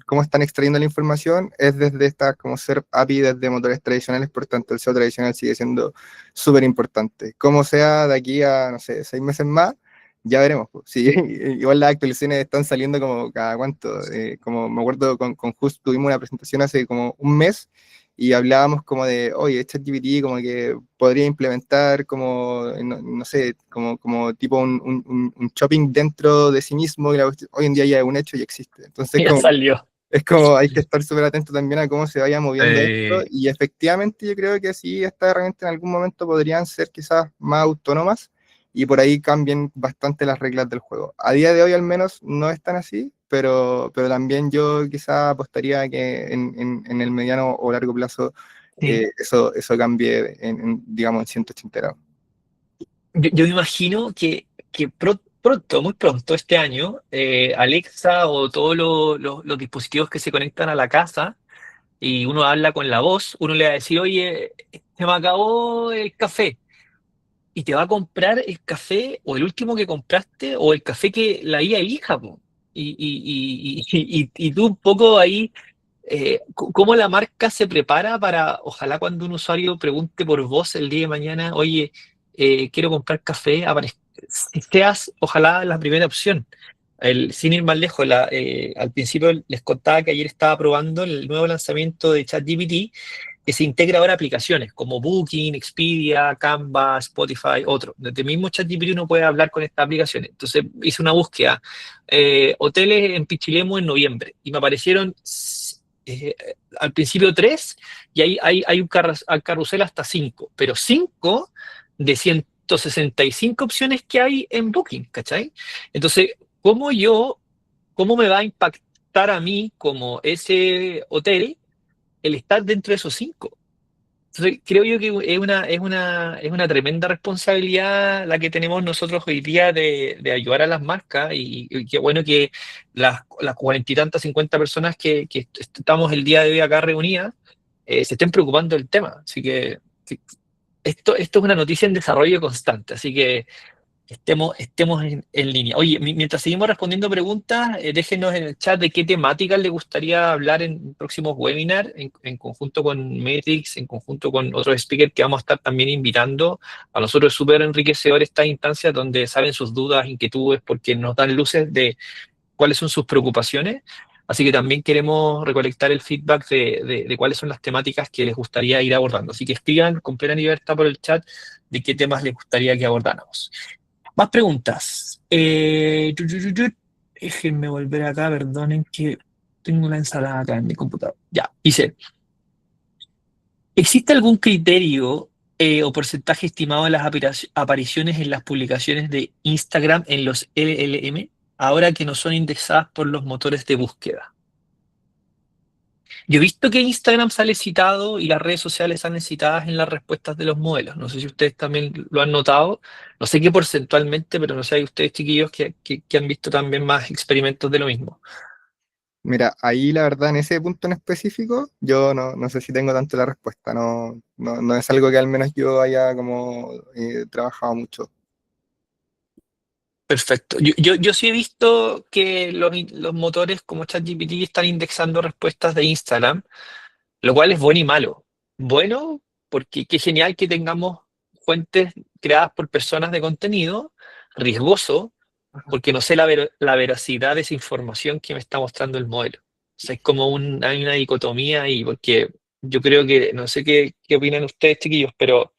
cómo están extrayendo la información, es desde estas como ser API desde motores tradicionales, por tanto el SEO tradicional sigue siendo súper importante. Como sea de aquí a, no sé, 6 meses más, ya veremos, pues. Sí, igual las actualizaciones están saliendo como cada cuánto, como me acuerdo con Just tuvimos una presentación hace como un mes y hablábamos como de, oye, ChatGPT como que podría implementar como, no sé, como tipo un shopping dentro de sí mismo, y hoy en día ya es un hecho y existe. Entonces, Ya salió. es como hay que estar súper atento también a cómo se vaya moviendo esto, Eh, y efectivamente yo creo que sí, estas herramientas en algún momento podrían ser quizás más autónomas, y por ahí cambien bastante las reglas del juego. A día de hoy al menos no es tan así, pero también yo quizás apostaría a que en el mediano o largo plazo sí. eso cambie digamos, en 180 grados. Yo me imagino que pronto, muy pronto este año, Alexa o todos los dispositivos que se conectan a la casa y uno habla con la voz, uno le va a decir, oye, se me acabó el café. Y te va a comprar el café o el último que compraste o el café que la IA elija, po. Y tú un poco ahí, ¿cómo la marca se prepara para, ojalá cuando un usuario pregunte por voz el día de mañana, oye, quiero comprar café, si seas, ojalá la primera opción? Sin ir más lejos, al principio les contaba que ayer estaba probando el nuevo lanzamiento de ChatGPT, que se integra ahora a aplicaciones como Booking, Expedia, Canva, Spotify, otro. Desde el mismo ChatGPT uno puede hablar con estas aplicaciones. Entonces hice una búsqueda, hoteles en Pichilemu en noviembre, y me aparecieron eh, al principio tres, y ahí hay un carrusel hasta cinco, pero cinco de 165 opciones que hay en Booking, ¿cachai? Entonces, ¿cómo me va a impactar a mí como ese hotel el estar dentro de esos cinco? Entonces, creo yo que es una tremenda responsabilidad la que tenemos nosotros hoy día de ayudar a las marcas, y qué bueno que las 40 y tantas, 50 personas que estamos el día de hoy acá reunidas se estén preocupando del tema. Así que esto es una noticia en desarrollo constante, así que estemos en línea. Oye, mientras seguimos respondiendo preguntas, déjenos en el chat de qué temáticas les gustaría hablar en próximos webinars, en conjunto con Matrix, en conjunto con otros speakers que vamos a estar también invitando. A nosotros es súper enriquecedor estas instancias donde salen sus dudas, inquietudes, porque nos dan luces de cuáles son sus preocupaciones. Así que también queremos recolectar el feedback de cuáles son las temáticas que les gustaría ir abordando. Así que escriban con plena libertad por el chat de qué temas les gustaría que abordáramos. Más preguntas. Déjenme volver acá, perdonen que tengo una ensalada acá en mi computador. Ya, dice, ¿existe algún criterio o porcentaje estimado de las apariciones en las publicaciones de Instagram en los LLM, ahora que no son indexadas por los motores de búsqueda? Yo he visto que Instagram sale citado y las redes sociales salen citadas en las respuestas de los modelos. No sé si ustedes también lo han notado. No sé qué porcentualmente, pero no sé, hay ustedes, chiquillos, que han visto también más experimentos de lo mismo. Mira, ahí la verdad en ese punto en específico, yo no sé si tengo tanto la respuesta, no es algo que al menos yo haya como trabajado mucho. Perfecto. Yo sí he visto que los motores como ChatGPT están indexando respuestas de Instagram, lo cual es bueno y malo. Bueno, porque qué genial que tengamos fuentes creadas por personas de contenido. Riesgoso, porque no sé la veracidad de esa información que me está mostrando el modelo. O sea, hay una dicotomía ahí, porque yo creo que, no sé qué opinan ustedes, chiquillos, pero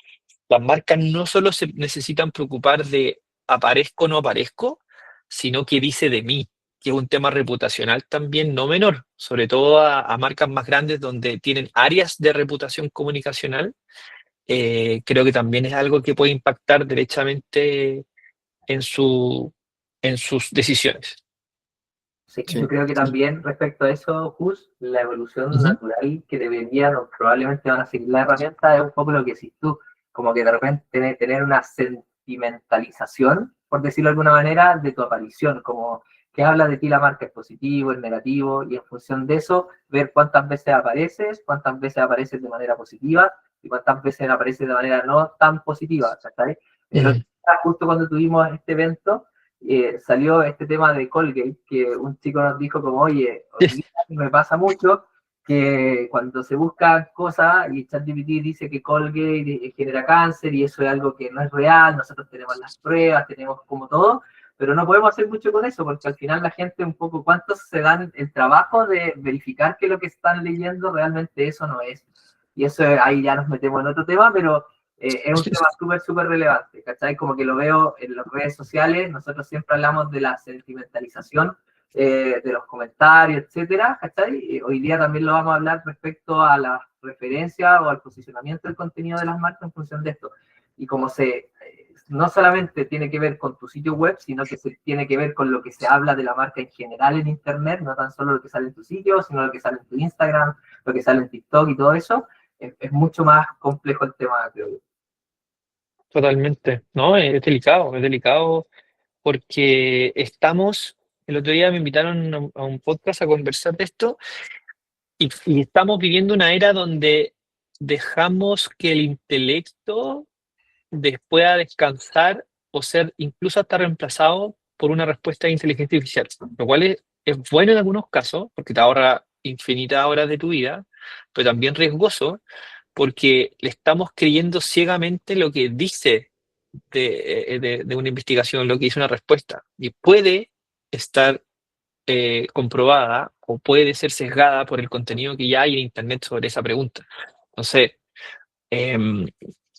las marcas no solo se necesitan preocupar de aparezco o no aparezco, sino que dice de mí, que es un tema reputacional también no menor, sobre todo a marcas más grandes donde tienen áreas de reputación comunicacional. Creo que también es algo que puede impactar derechamente en sus decisiones. Sí, yo Sí, creo que también respecto a eso, Jus, la evolución Ujú. natural que deberían o probablemente van a seguir la herramienta es un poco lo que decís tú, como que de repente tener una sentimentalización, por decirlo de alguna manera, de tu aparición, como que habla de ti la marca es positivo, es negativo, y en función de eso, ver cuántas veces apareces de manera positiva y cuántas veces apareces de manera no tan positiva, ¿sabes? El otro Mm. día, justo cuando tuvimos este evento, salió este tema de Colgate, que un chico nos dijo como, oye, hoy día me pasa mucho que cuando se buscan cosas y ChatGPT dice que Colgate genera cáncer y eso es algo que no es real, nosotros tenemos las pruebas, tenemos como todo, pero no podemos hacer mucho con eso porque al final la gente un poco, ¿cuántos se dan el trabajo de verificar que lo que están leyendo realmente eso no es? Y eso ahí ya nos metemos en otro tema, pero es un tema súper, súper relevante, ¿cachai? Como que lo veo en las redes sociales, nosotros siempre hablamos de la sentimentalización de los comentarios, etcétera, ¿cachai? Hoy día también lo vamos a hablar respecto a la referencia o al posicionamiento del contenido de las marcas en función de esto. Y como no solamente tiene que ver con tu sitio web, sino que se tiene que ver con lo que se habla de la marca en general en Internet, no tan solo lo que sale en tu sitio, sino lo que sale en tu Instagram, lo que sale en TikTok y todo eso, es mucho más complejo el tema, creo yo. Totalmente, ¿no? Es delicado porque el otro día me invitaron a un podcast a conversar de esto, y estamos viviendo una era donde dejamos que el intelecto pueda descansar o ser incluso hasta reemplazado por una respuesta de inteligencia artificial, lo cual es bueno en algunos casos porque te ahorra infinitas horas de tu vida, pero también riesgoso porque le estamos creyendo ciegamente lo que dice de una investigación, lo que dice una respuesta. Y puede estar comprobada o puede ser sesgada por el contenido que ya hay en Internet sobre esa pregunta. Entonces,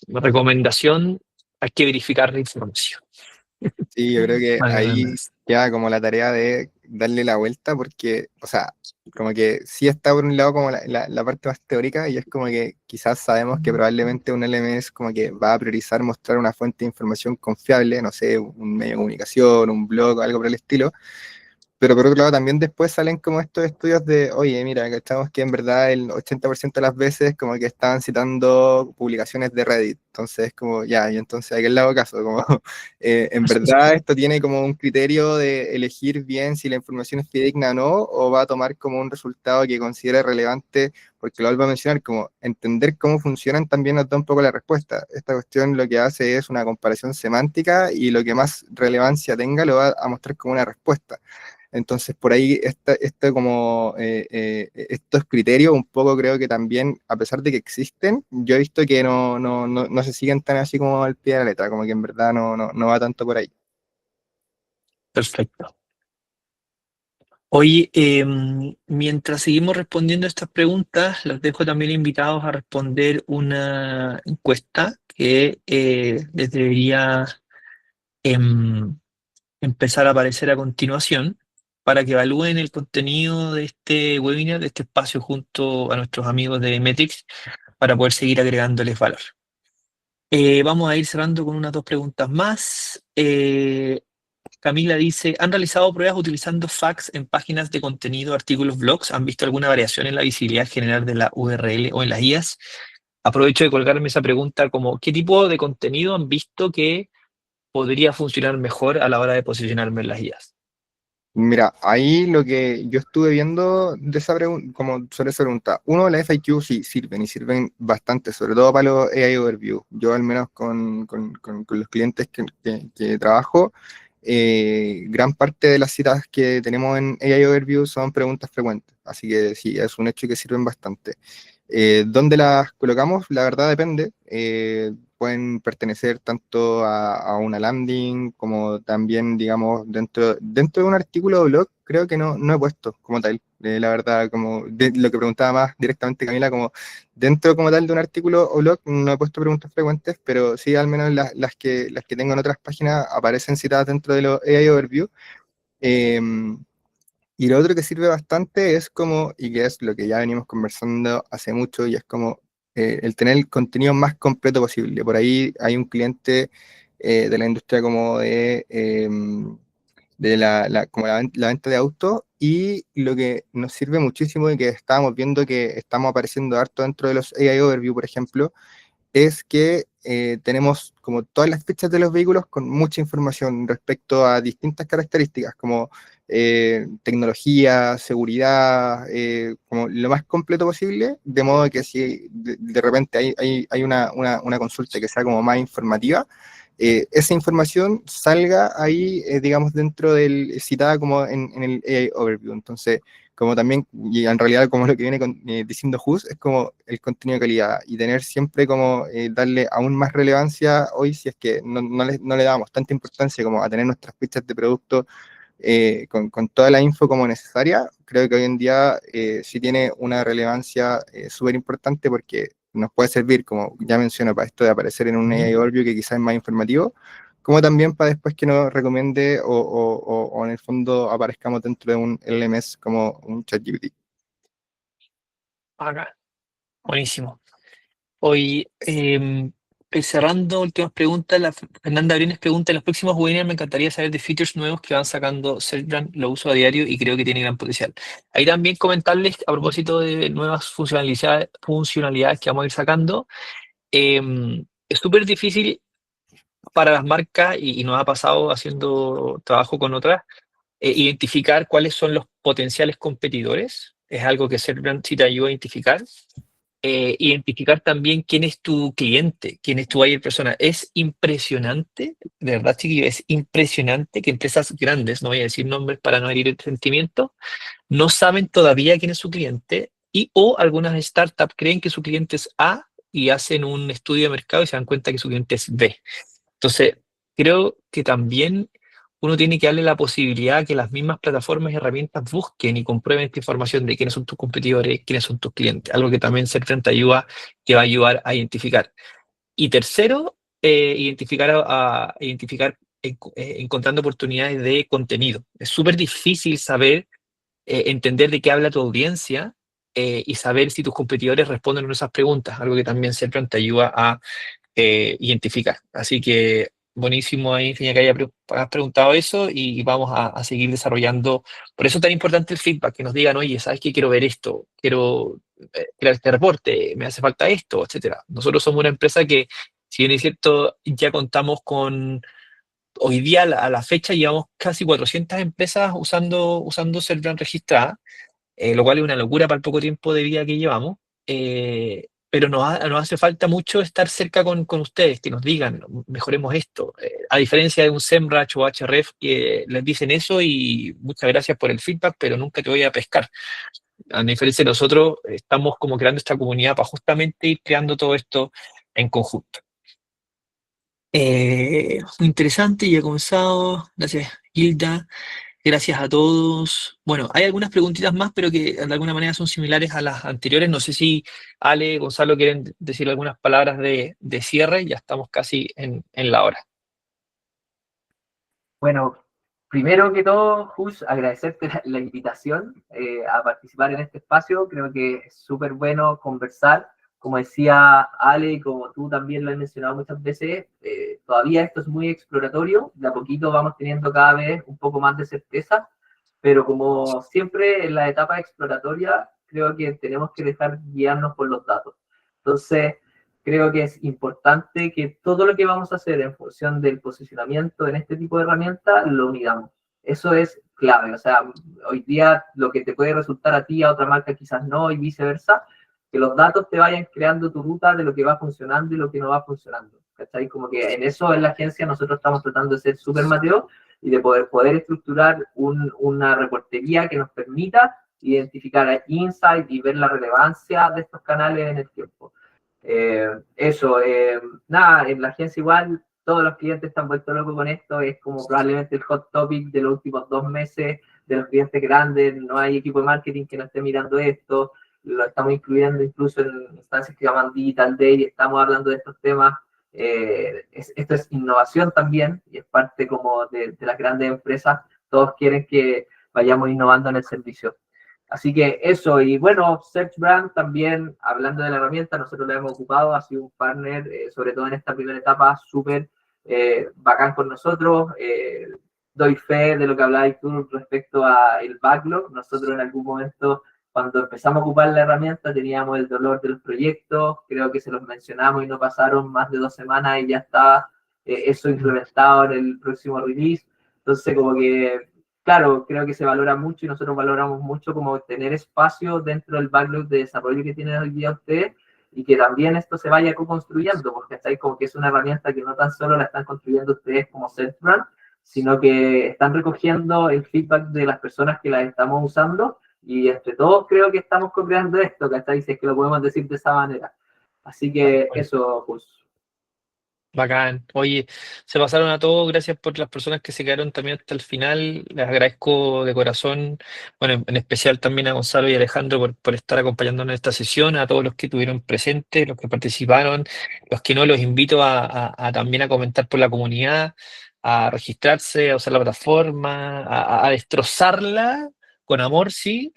recomendación, hay que verificar la información. Sí, yo creo que Valga la ahí redundancia. queda como la tarea de darle la vuelta porque, o sea, como que sí está por un lado como la parte más teórica y es como que quizás sabemos que probablemente un LMS como que va a priorizar mostrar una fuente de información confiable, no sé, un medio de comunicación, un blog, algo por el estilo. Pero por otro lado, también después salen como estos estudios de, oye, mira, cachamos que en verdad el 80% de las veces como que estaban citando publicaciones de Reddit. Entonces, como, ya, y entonces a qué le hago caso, como, en verdad esto tiene como un criterio de elegir bien si la información es fidedigna o no, o va a tomar como un resultado que considere relevante, porque lo vuelvo a mencionar, como entender cómo funcionan también nos da un poco la respuesta. Esta cuestión lo que hace es una comparación semántica y lo que más relevancia tenga lo va a mostrar como una respuesta. Entonces, por ahí, estos criterios, un poco creo que también, a pesar de que existen, yo he visto que no se siguen tan así como al pie de la letra, como que en verdad no va tanto por ahí. Perfecto. Oye, mientras seguimos respondiendo estas preguntas, los dejo también invitados a responder una encuesta que les debería em, empezar a aparecer a continuación para que evalúen el contenido de este webinar, de este espacio junto a nuestros amigos de Metrix para poder seguir agregándoles valor. Vamos a ir cerrando con unas dos preguntas más. Camila dice, ¿han realizado pruebas utilizando fax en páginas de contenido, artículos, blogs? ¿Han visto alguna variación en la visibilidad general de la URL o en las guías? Aprovecho de colgarme esa pregunta como, ¿qué tipo de contenido han visto que podría funcionar mejor a la hora de posicionarme en las guías? Mira, ahí lo que yo estuve viendo de esa como sobre esa pregunta, uno, las FAQ sí sirven y sirven bastante, sobre todo para los AI Overview. Yo al menos con los clientes que trabajo, gran parte de las citas que tenemos en AI Overview son preguntas frecuentes, así que sí, es un hecho que sirven bastante. ¿Dónde las colocamos? La verdad depende. Pueden pertenecer tanto a una landing como también, digamos, dentro de un artículo o blog, creo que no he puesto como tal. La verdad, como de lo que preguntaba más directamente Camila, como dentro como tal de un artículo o blog, no he puesto preguntas frecuentes, pero sí al menos las que tengo en otras páginas aparecen citadas dentro de los AI Overview. Y lo otro que sirve bastante es como, y que es lo que ya venimos conversando hace mucho, y es como el tener el contenido más completo posible. Por ahí hay un cliente de la industria como de como la venta de autos, y lo que nos sirve muchísimo y que estábamos viendo que estamos apareciendo harto dentro de los AI Overview, por ejemplo, es que tenemos como todas las fichas de los vehículos con mucha información respecto a distintas características, como tecnología, seguridad, como lo más completo posible, de modo que si de repente hay una consulta que sea como más informativa, esa información salga ahí, digamos, dentro del, citada como en el AI Overview. Entonces, como también, y en realidad como lo que viene diciendo Hus, es como el contenido de calidad y tener siempre como darle aún más relevancia hoy si es que no le damos tanta importancia como a tener nuestras fichas de producto con toda la info como necesaria. Creo que hoy en día sí tiene una relevancia súper importante porque nos puede servir, como ya menciono, para esto de aparecer en un AI Overview que quizás es más informativo, como también para después que nos recomiende o en el fondo aparezcamos dentro de un LMS como un ChatGPT. Acá, buenísimo. Hoy, cerrando últimas preguntas, Fernanda Briones pregunta, en los próximos webinars me encantaría saber de features nuevos que van sacando SiteGround, lo uso a diario y creo que tiene gran potencial. Ahí también comentarles, a propósito de nuevas funcionalidades que vamos a ir sacando, es súper difícil para las marcas, y nos ha pasado haciendo trabajo con otras, identificar cuáles son los potenciales competidores. Es algo que SiteGround sí te ayuda a identificar. Identificar también quién es tu cliente, quién es tu buyer persona. Es impresionante, de verdad, chiquillo, es impresionante que empresas grandes, no voy a decir nombres para no herir el sentimiento, no saben todavía quién es su cliente o algunas startups creen que su cliente es A y hacen un estudio de mercado y se dan cuenta que su cliente es B. Entonces, creo que también uno tiene que darle la posibilidad que las mismas plataformas y herramientas busquen y comprueben esta información de quiénes son tus competidores, quiénes son tus clientes, algo que también Serpent te ayuda, que va a ayudar a identificar. Y tercero, identificar encontrando oportunidades de contenido. Es súper difícil saber, entender de qué habla tu audiencia y saber si tus competidores responden a esas preguntas, algo que también Serpent te ayuda a identificar. Así que buenísimo ahí, Feña, que hayas preguntado eso y vamos a seguir desarrollando. Por eso es tan importante el feedback, que nos digan, oye, ¿sabes qué? Quiero ver esto, quiero crear este reporte, me hace falta esto, etcétera. Nosotros somos una empresa que, si bien es cierto, ya contamos con, hoy día a la fecha llevamos casi 400 empresas usando Serpent registrada, lo cual es una locura para el poco tiempo de vida que llevamos. Pero nos hace falta mucho estar cerca con ustedes, que nos digan, mejoremos esto. A diferencia de un SEMrush o Href, que les dicen eso y muchas gracias por el feedback, pero nunca te voy a pescar. A diferencia de nosotros, estamos como creando esta comunidad para justamente ir creando todo esto en conjunto. Muy interesante, ya he comenzado. Gracias, Hilda. Gracias a todos. Bueno, hay algunas preguntitas más, pero que de alguna manera son similares a las anteriores. No sé si Ale, Gonzalo quieren decir algunas palabras de cierre. Ya estamos casi en la hora. Bueno, primero que todo, Jus, agradecerte la invitación a participar en este espacio. Creo que es súper bueno conversar. Como decía Ale, como tú también lo has mencionado muchas veces, todavía esto es muy exploratorio. De a poquito vamos teniendo cada vez un poco más de certeza, pero como siempre en la etapa exploratoria, creo que tenemos que dejar guiarnos por los datos. Entonces, creo que es importante que todo lo que vamos a hacer en función del posicionamiento en este tipo de herramientas lo midamos. Eso es clave. O sea, hoy día lo que te puede resultar a ti, a otra marca quizás no, y viceversa, que los datos te vayan creando tu ruta de lo que va funcionando y lo que no va funcionando. ¿Cachai? Como que en eso en la agencia nosotros estamos tratando de ser súper Mateo y de poder estructurar una reportería que nos permita identificar insight y ver la relevancia de estos canales en el tiempo. Nada, en la agencia igual todos los clientes están vueltos locos con esto, es como probablemente el hot topic de los últimos 2 meses de los clientes grandes, no hay equipo de marketing que no esté mirando esto, lo estamos incluyendo incluso en instancias que llaman Digital Day, estamos hablando de estos temas. Esto es innovación también y es parte como de las grandes empresas, todos quieren que vayamos innovando en el servicio. Así que eso, y bueno, Search Brand también, hablando de la herramienta, nosotros la hemos ocupado, ha sido un partner, sobre todo en esta primera etapa, súper bacán con nosotros. Doy fe de lo que hablabas tú respecto al backlog. Nosotros en algún momento, cuando empezamos a ocupar la herramienta, teníamos el dolor de los proyectos, creo que se los mencionamos y no pasaron más de 2 semanas y ya está eso implementado en el próximo release. Entonces, como que claro, creo que se valora mucho y nosotros valoramos mucho como tener espacio dentro del backlog de desarrollo que tienen hoy día ustedes y que también esto se vaya co-construyendo, porque estáis como que es una herramienta que no tan solo la están construyendo ustedes como SalesBrand, sino que están recogiendo el feedback de las personas que la estamos usando y entre todos creo que estamos co-creando esto, ¿cachai? Si es que lo podemos decir de esa manera. Así que eso, pues. Bacán. Oye, se pasaron a todos. Gracias por las personas que se quedaron también hasta el final. Les agradezco de corazón. Bueno, en especial también a Gonzalo y Alejandro por estar acompañándonos en esta sesión, a todos los que estuvieron presentes, los que participaron, los que no, los invito a también a comentar por la comunidad, a registrarse, a usar la plataforma, a destrozarla con amor, sí,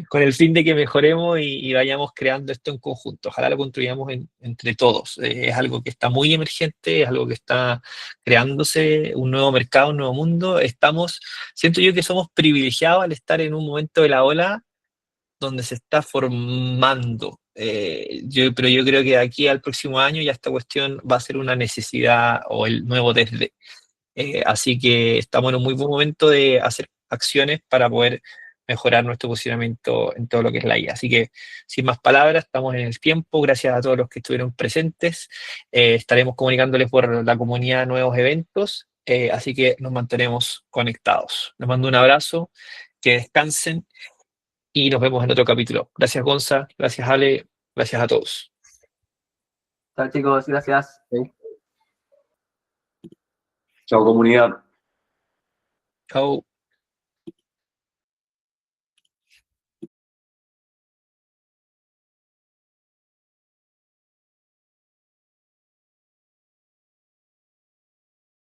con el fin de que mejoremos y vayamos creando esto en conjunto. Ojalá lo construyamos entre todos. Es algo que está muy emergente, es algo que está creándose, un nuevo mercado, un nuevo mundo. Siento yo que somos privilegiados al estar en un momento de la ola donde se está formando. Pero yo creo que de aquí al próximo año ya esta cuestión va a ser una necesidad o el nuevo desde. Así que estamos en un muy buen momento de hacer acciones para poder mejorar nuestro posicionamiento en todo lo que es la IA. Así que, sin más palabras, estamos en el tiempo. Gracias a todos los que estuvieron presentes. Estaremos comunicándoles por la comunidad nuevos eventos, así que nos mantenemos conectados. Les mando un abrazo, que descansen y nos vemos en otro capítulo. Gracias, Gonza. Gracias, Ale. Gracias a todos. Chao, chicos. Gracias. Sí. Chao, comunidad. Chao.